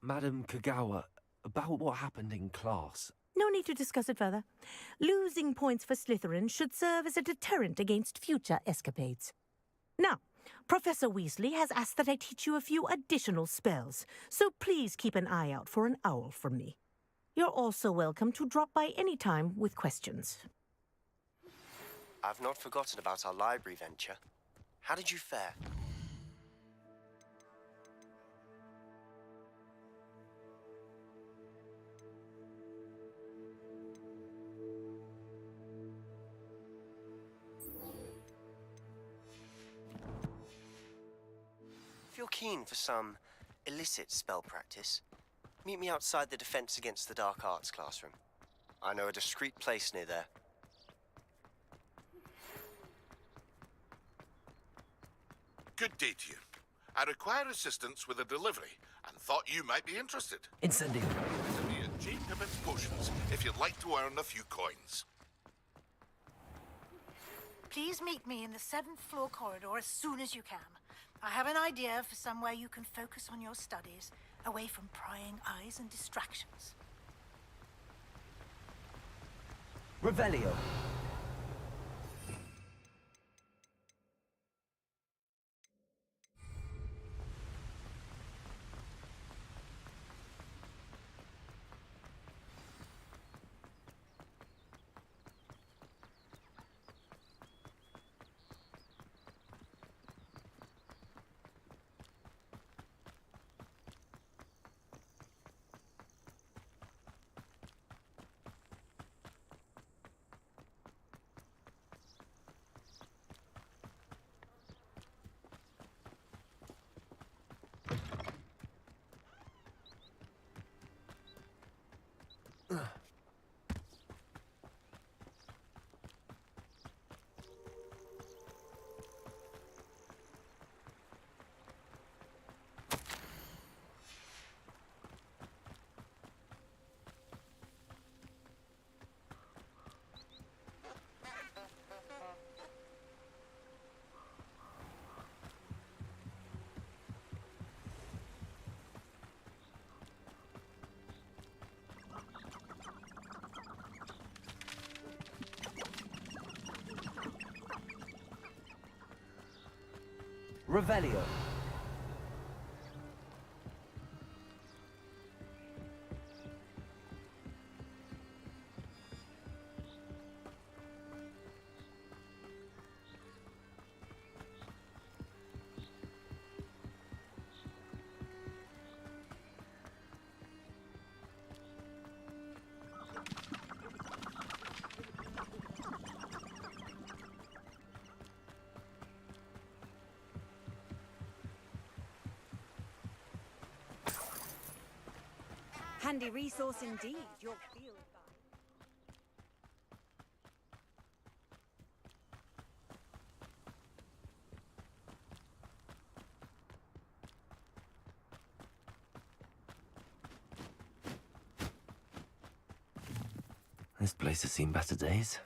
Madam Kagawa, about what happened in class.
No need to discuss it further. Losing points for Slytherin should serve as a deterrent against future escapades. Now, Professor Weasley has asked that I teach you a few additional spells, so please keep an eye out for an owl from me. You're also welcome to drop by any time with questions.
I've not forgotten about our library venture. How did you fare? If you're keen for some illicit spell practice, meet me outside the Defense Against the Dark Arts classroom. I know a discreet place near there.
Good day to you. I require assistance with a delivery and thought you might be interested.
Incendio.
To me at J. Pippin's Potions if you'd like to earn a few coins.
Please meet me in the 7th floor corridor as soon as you can. I have an idea for somewhere you can focus on your studies, away from prying eyes and distractions.
Revelio. Revelio.
Handy resource indeed, your field guide.
This place has seen better days.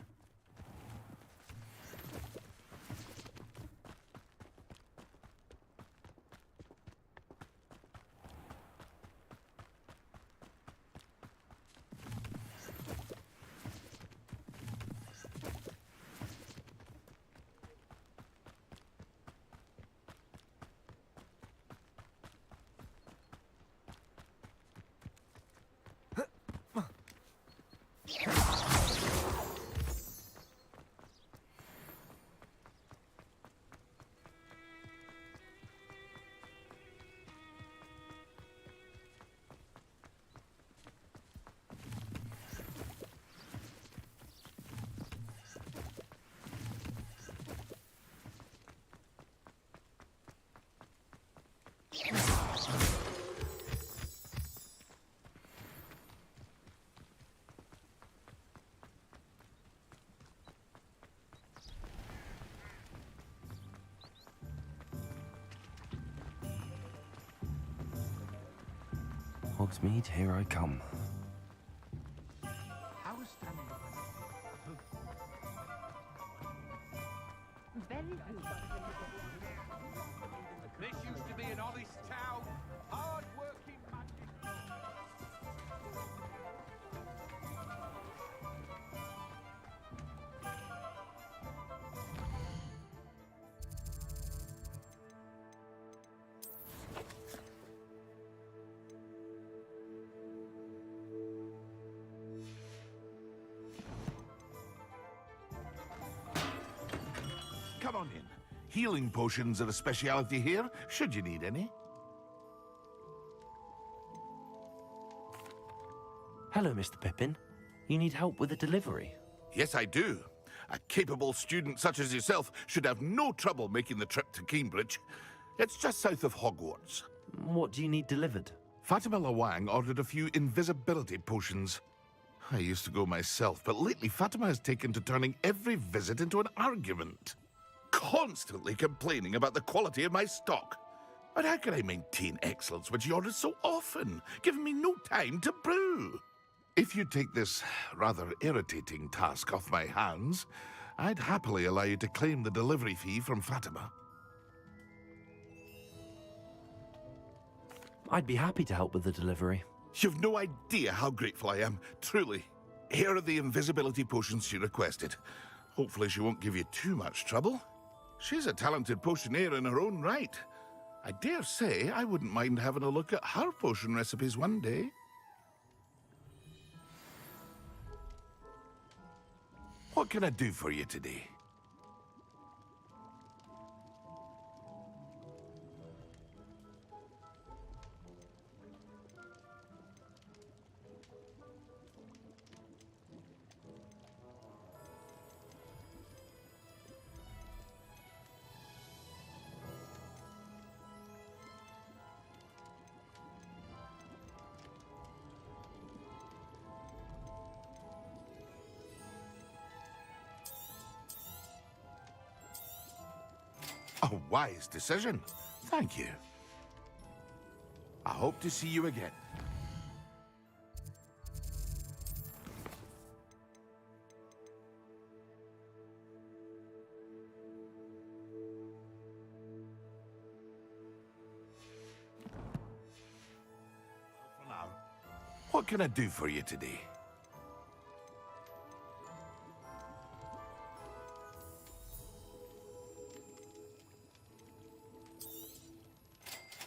Hogsmeade, here I come.
This used to be an honest town, hard-working magic. on in. Healing potions are a speciality here, should you need any.
Hello, Mr. Pippin. You need help with a delivery?
Yes, I do. A capable student such as yourself should have no trouble making the trip to Cambridge. It's just south of Hogwarts.
What do you need delivered?
Fatima Lawang ordered a few invisibility potions. I used to go myself, but lately Fatima has taken to turning every visit into an argument. Constantly complaining about the quality of my stock. But how can I maintain excellence when she orders so often, giving me no time to brew? If you take this rather irritating task off my hands, I'd happily allow you to claim the delivery fee from Fatima.
I'd be happy to help with the delivery.
You've no idea how grateful I am, truly. Here are the invisibility potions she requested. Hopefully she won't give you too much trouble. She's a talented potioneer in her own right. I dare say I wouldn't mind having a look at her potion recipes one day. What can I do for you today? A wise decision. Thank you. I hope to see you again. For now, what can I do for you today?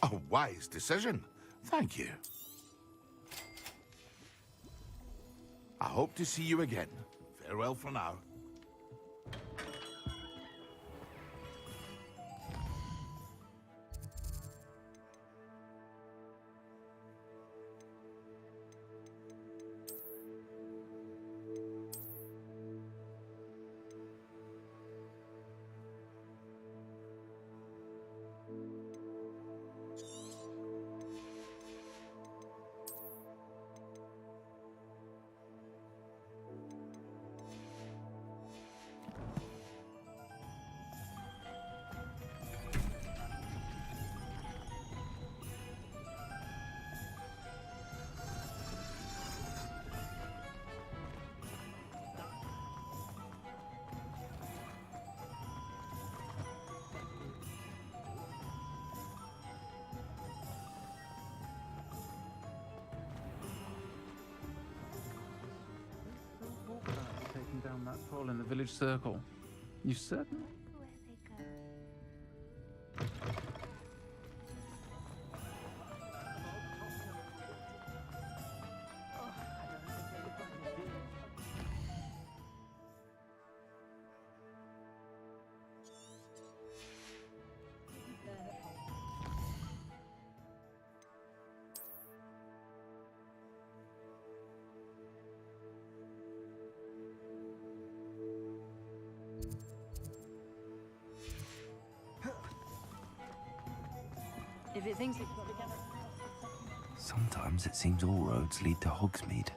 A wise decision. Thank you. I hope to see you again. Farewell for now.
Taking down that pole in the village circle. You certain?
If it thinks it's got together.
Sometimes it seems all roads lead to Hogsmeade.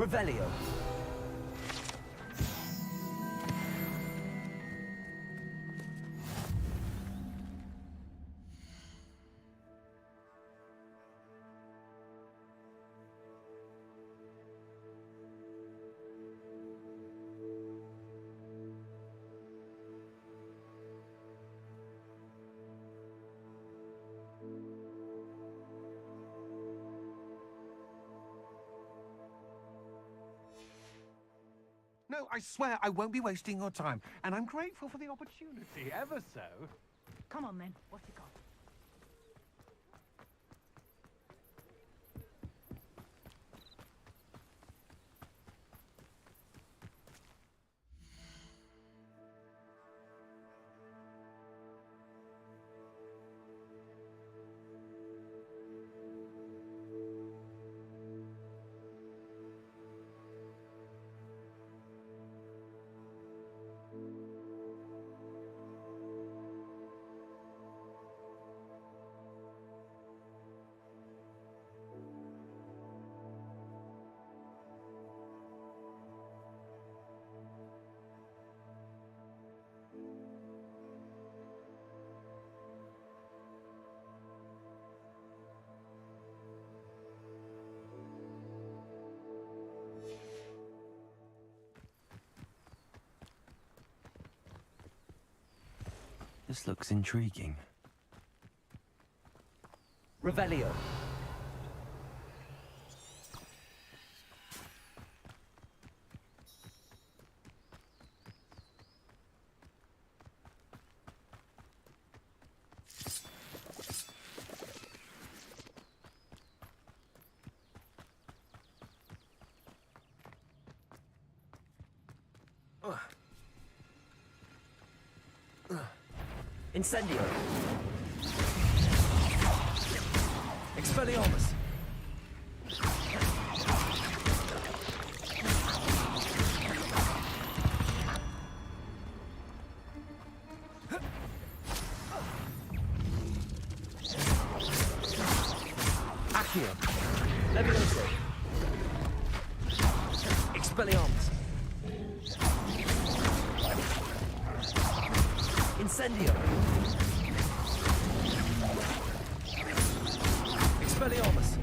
Revelio.
No, I swear I won't be wasting your time, and I'm grateful for the opportunity, ever so.
Come on, then. What you got?
This looks intriguing.
Revelio. Incendio. Expelliarmus. Accio. Levioso. Expelliarmus. Incendio. Expelliarmus.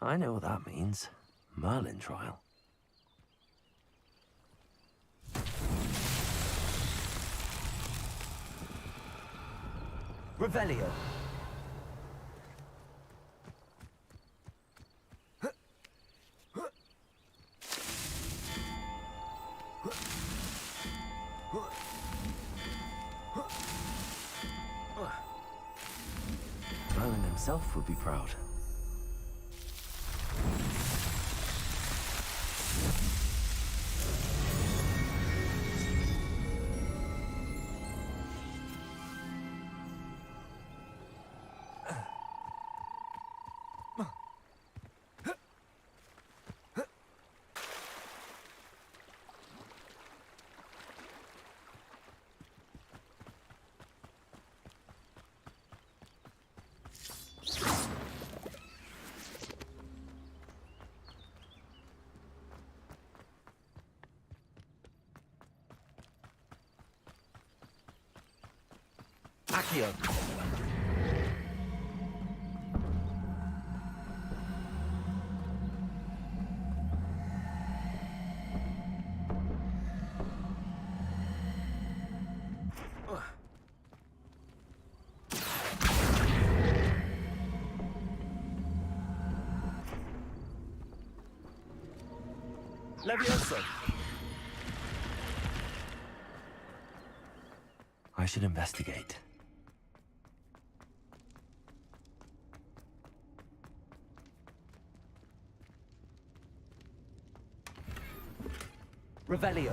I know what that means. Merlin trial.
Revelio.
Merlin himself would be proud.
Accio. Levioso.
I should investigate. Revelio.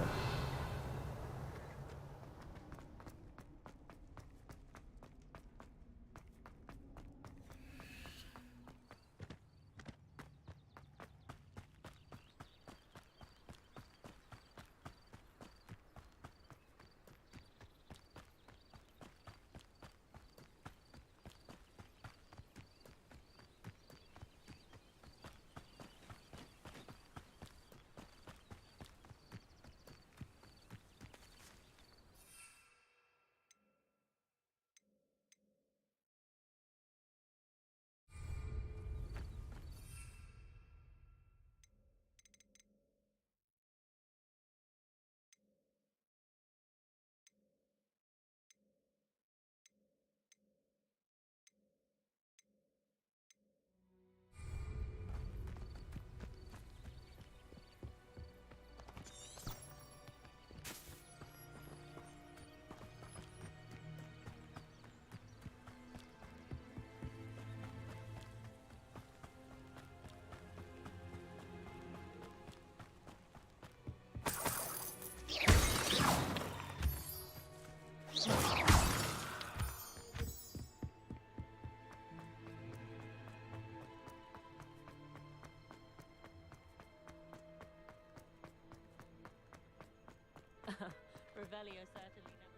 Revelio certainly never.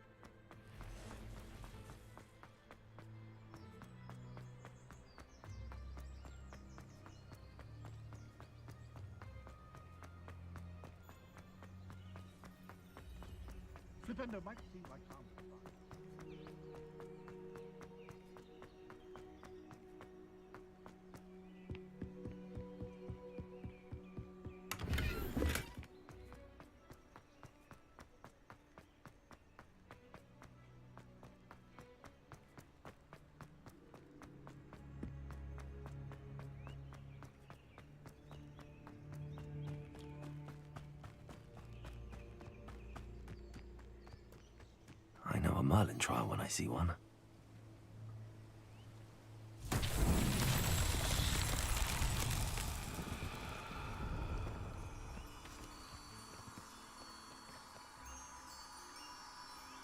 Flipendo might seem like harmless fun.
I know a Merlin trial when I see one.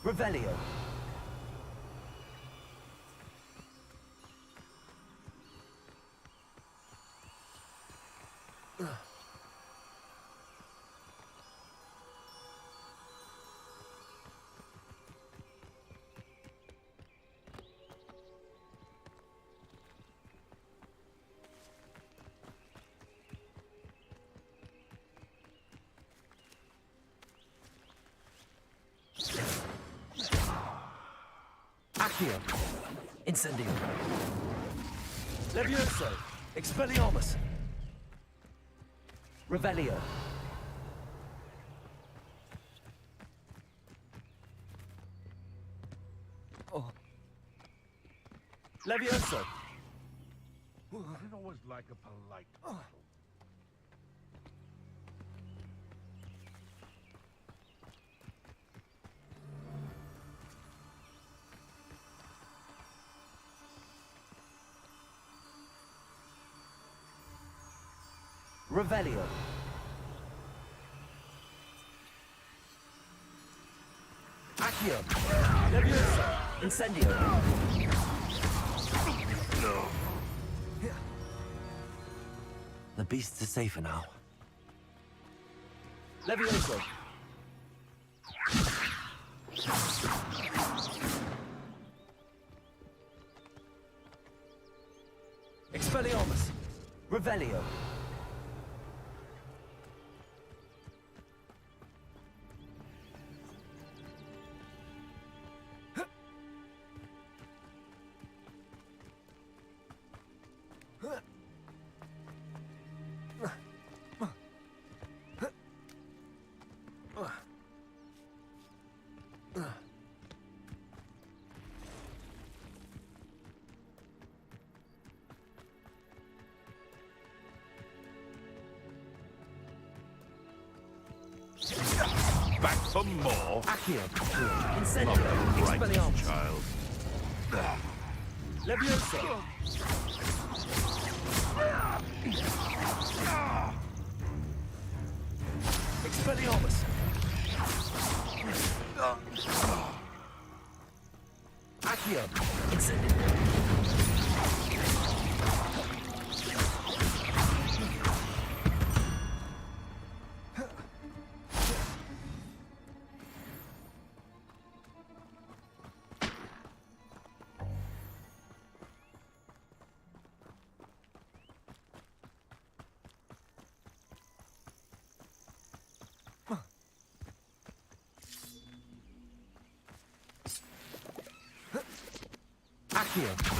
Revelio. Accio. Incendio. Levioso. Expelliarmus. Revelio. Oh. Levioso.
I always like a polite battle.
Revelio. Accio. Levioso. Incendio. The beasts are safer now. Levioso. Expelliarmus. Revelio.
Back for more?
Accio.
Not
Incendio.
the brightest
Expelliarmus.
child.
Levioso. Expelliarmus. Accio! Incendio! Accio!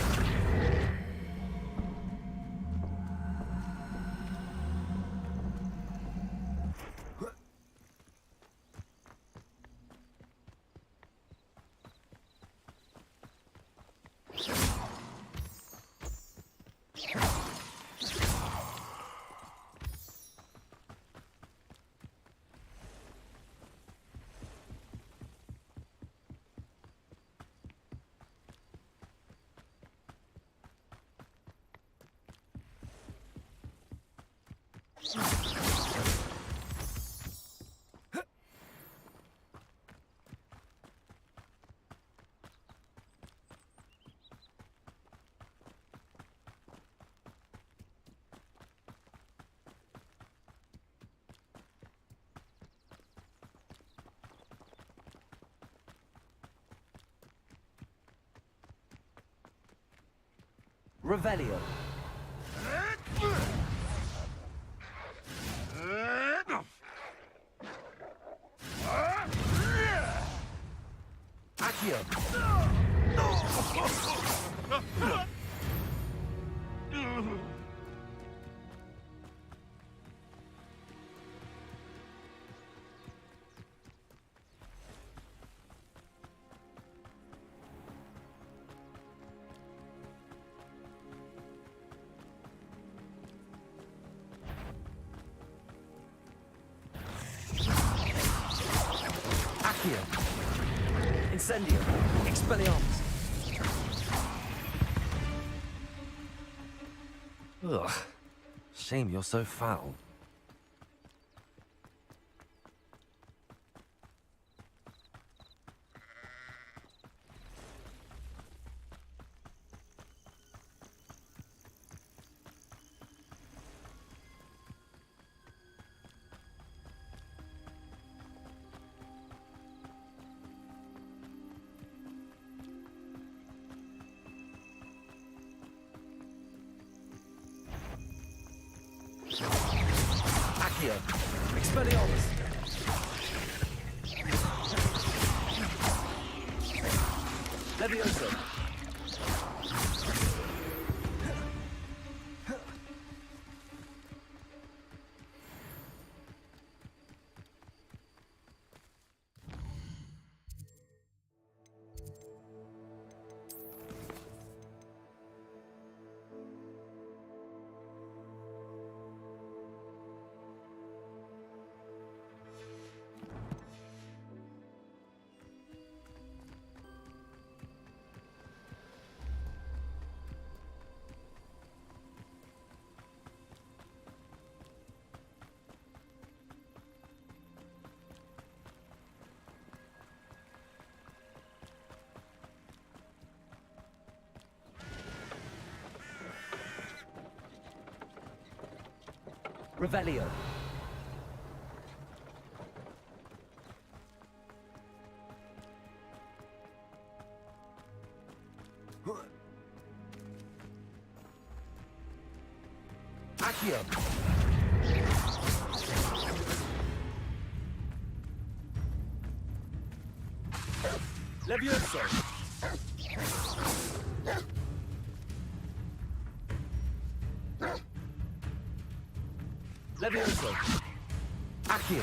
Revelio. Accio. Accio. Incendio. Expelliarmus. Ugh. Shame you're so foul. Accio. Expelliarmus. Levioso. Revelio. Accio. Levioso. Levioso. Accio.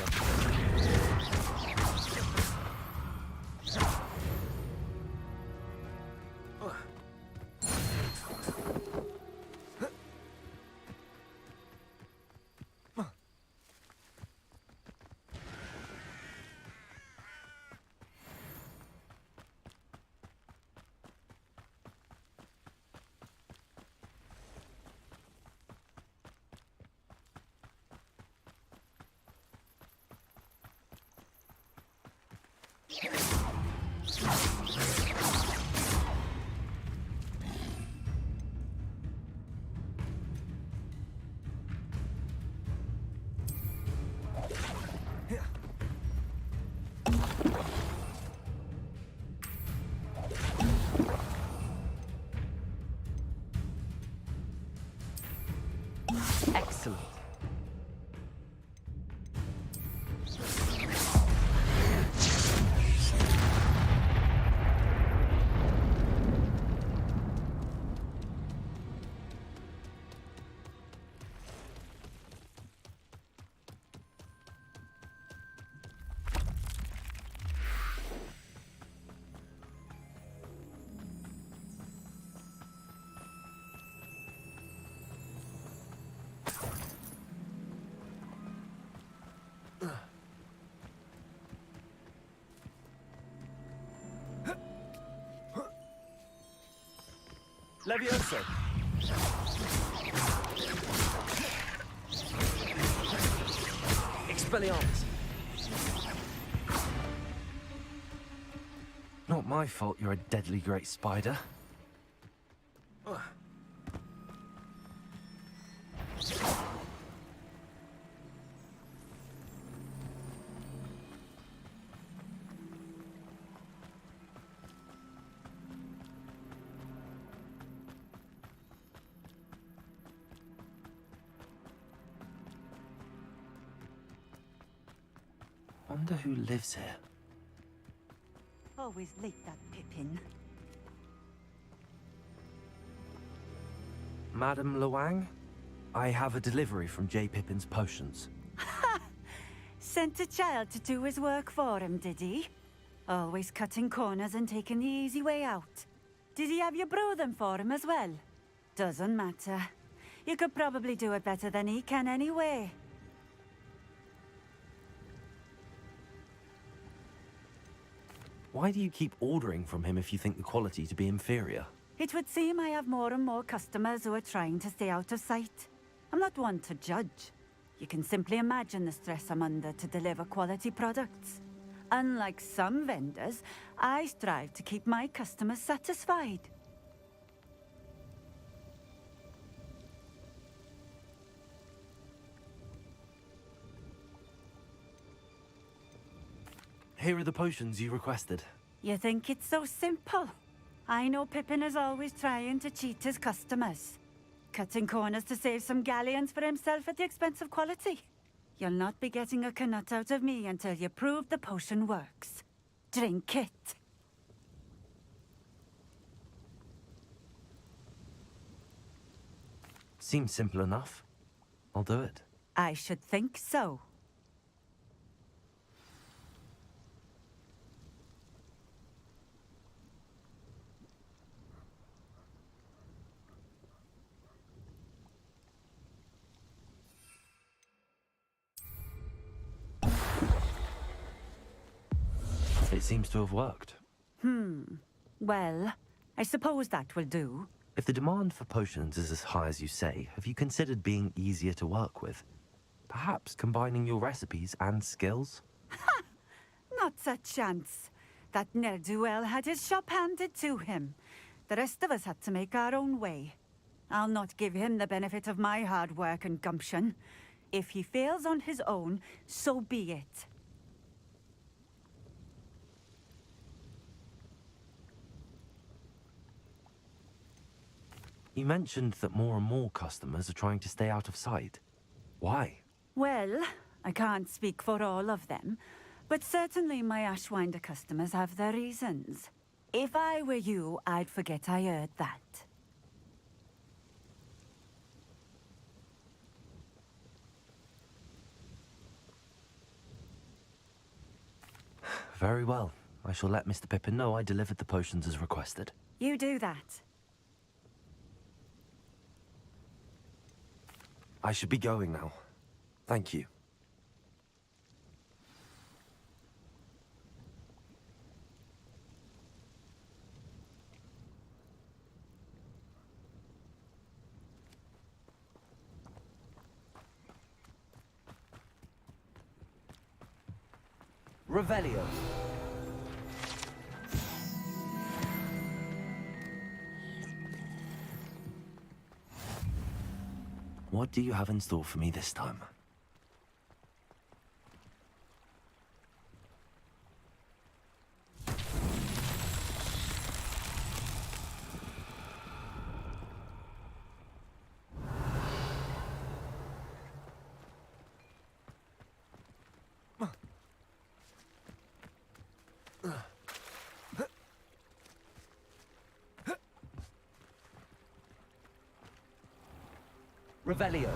Excellent. Levioso. Expelliarmus.
Not my fault you're a deadly great spider. Wonder who lives here.
Always late, that Pippin.
Madame Luang, I have a delivery from J. Pippin's potions.
Sent a child to do his work for him, did he? Always cutting corners and taking the easy way out. Did he have you brew them for him as well? Doesn't matter. You could probably do it better than he can anyway.
Why do you keep ordering from him if you think the quality to be inferior?
It would seem I have more and more customers who are trying to stay out of sight. I'm not one to judge. You can simply imagine the stress I'm under to deliver quality products. Unlike some vendors, I strive to keep my customers satisfied.
Here are the potions you requested.
You think it's so simple? I know Pippin is always trying to cheat his customers. Cutting corners to save some galleons for himself at the expense of quality. You'll not be getting a canut out of me until you prove the potion works. Drink it.
Seems simple enough. I'll do it.
I should think so.
It seems to have worked.
Well, I suppose that will do.
If the demand for potions is as high as you say, have you considered being easier to work with? Perhaps combining your recipes and skills?
Not a chance. That ne'er-do-well had his shop handed to him. The rest of us had to make our own way. I'll not give him the benefit of my hard work and gumption. If he fails on his own, so be it.
You mentioned that more and more customers are trying to stay out of sight. Why?
Well, I can't speak for all of them, but certainly my Ashwinder customers have their reasons. If I were you, I'd forget I heard that.
Very well. I shall let Mr. Pippin know I delivered the potions as requested.
You do that.
I should be going now. Thank you.
Revelio.
What do you have in store for me this time?
Revelio.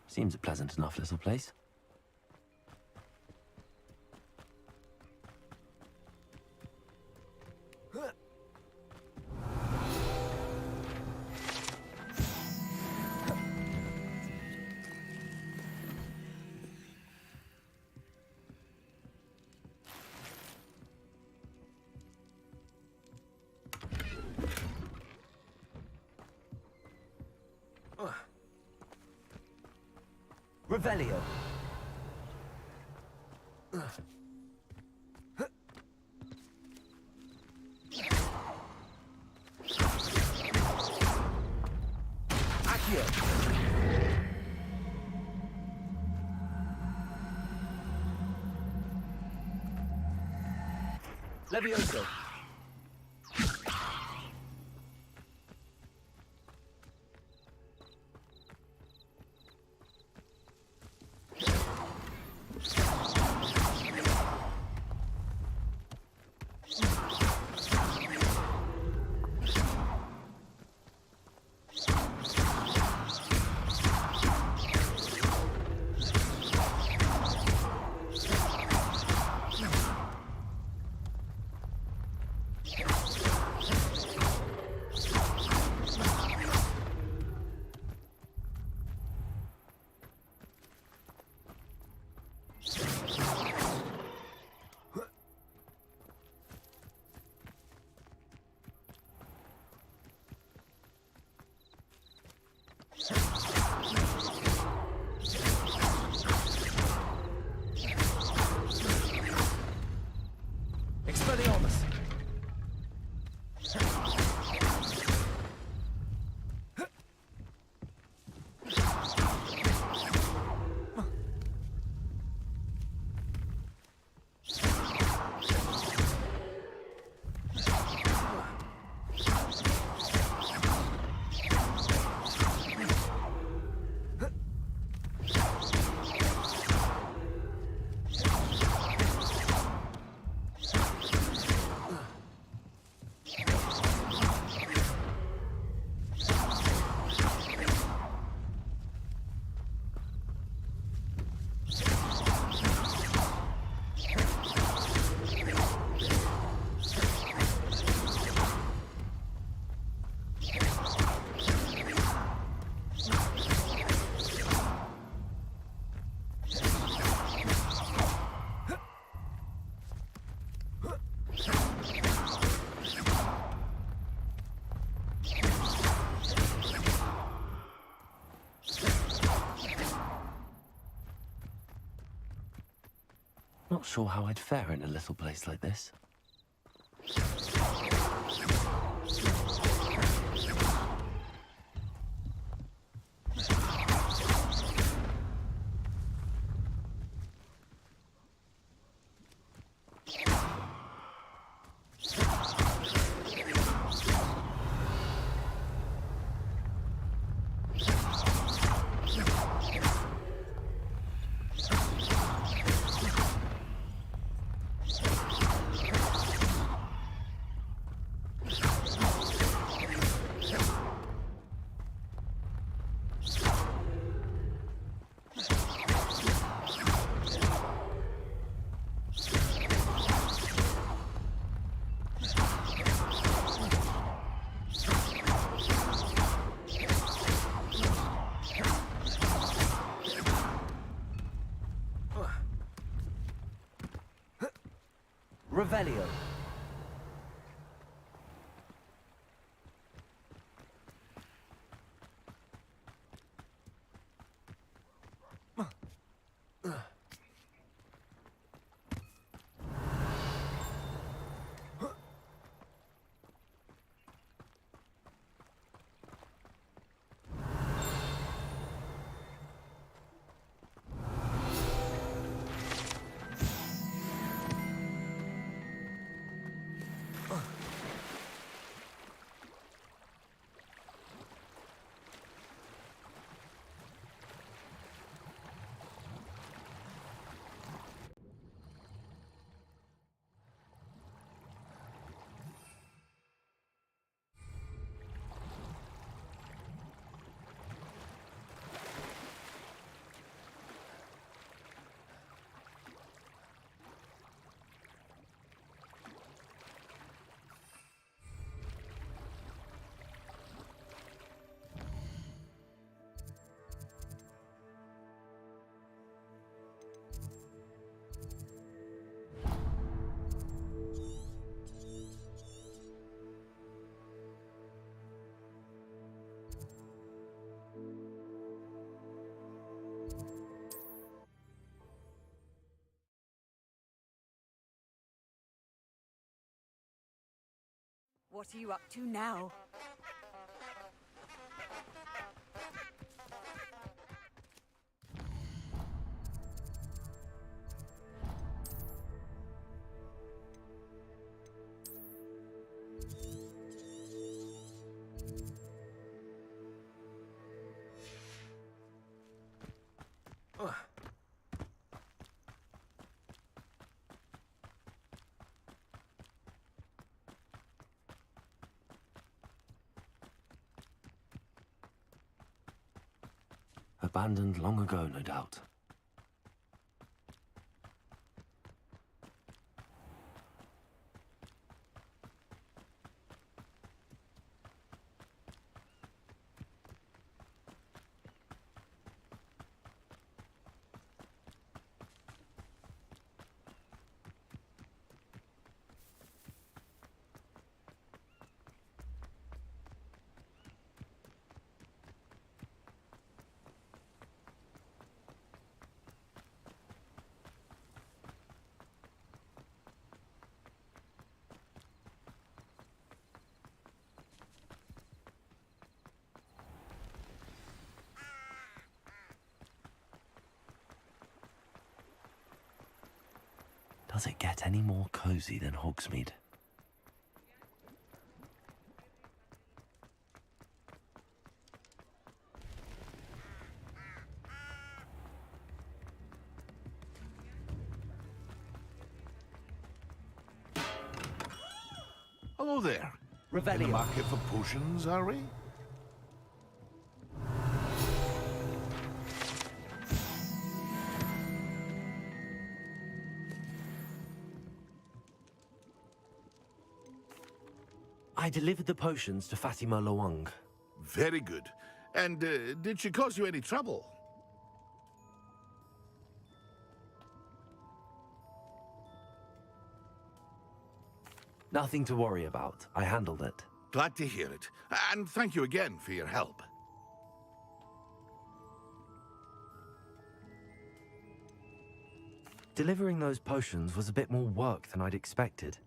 Seems a pleasant enough little place.
Revelio. Accio. Levioso. Expelliarmus.
Not sure how I'd fare in a little place like this.
Revelio.
What are you up to now?
Abandoned long ago, no doubt. Does it get any more cozy than Hogsmeade?
Hello there. In the
Revelio.
market for potions, are we?
I delivered the potions to Fatima Lawang.
Very good. And did she cause you any trouble?
Nothing to worry about. I handled it.
Glad to hear it. And thank you again for your help.
Delivering those potions was a bit more work than I'd expected.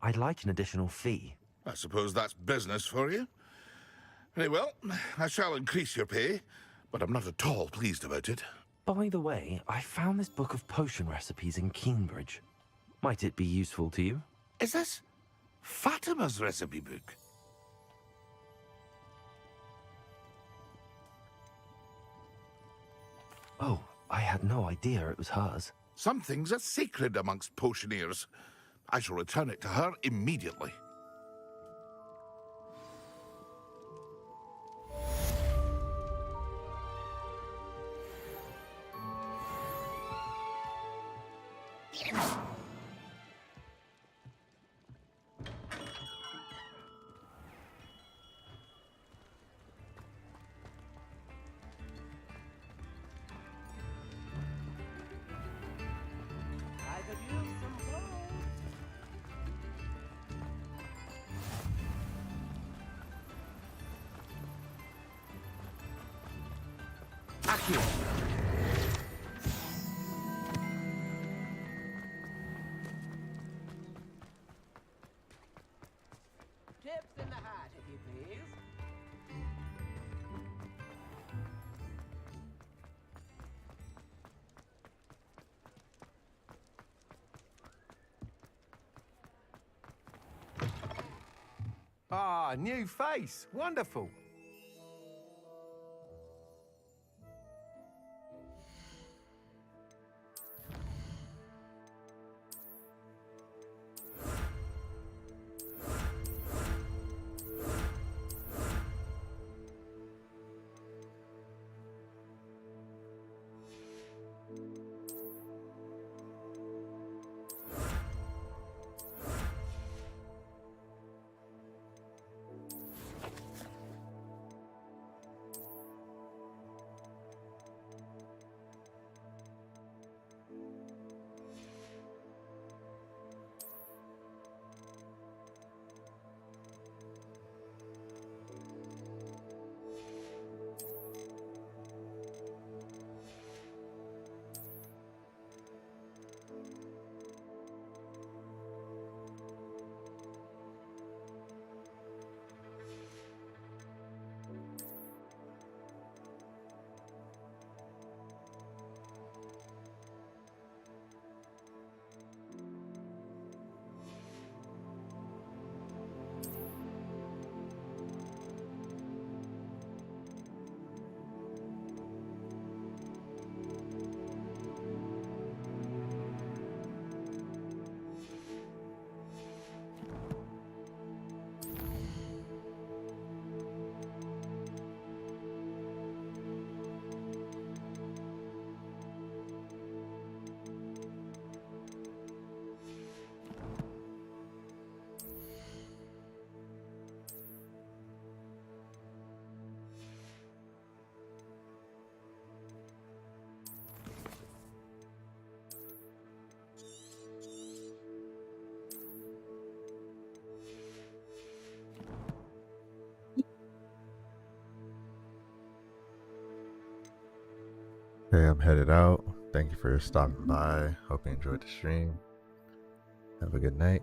I'd like an additional fee.
I suppose that's business for you. Very well, I shall increase your pay, but I'm not at all pleased about it.
By the way, I found this book of potion recipes in Cambridge. Might it be useful to you?
Is this Fatima's recipe book?
Oh, I had no idea it was hers.
Some things are sacred amongst potioneers. I shall return it to her immediately.
I could use some clothes.
Accio!
Tips in the hat, if you please.
Ah, new face. Wonderful.
Okay, I'm headed out. Thank you for stopping by. Hope you enjoyed the stream. Have a good night.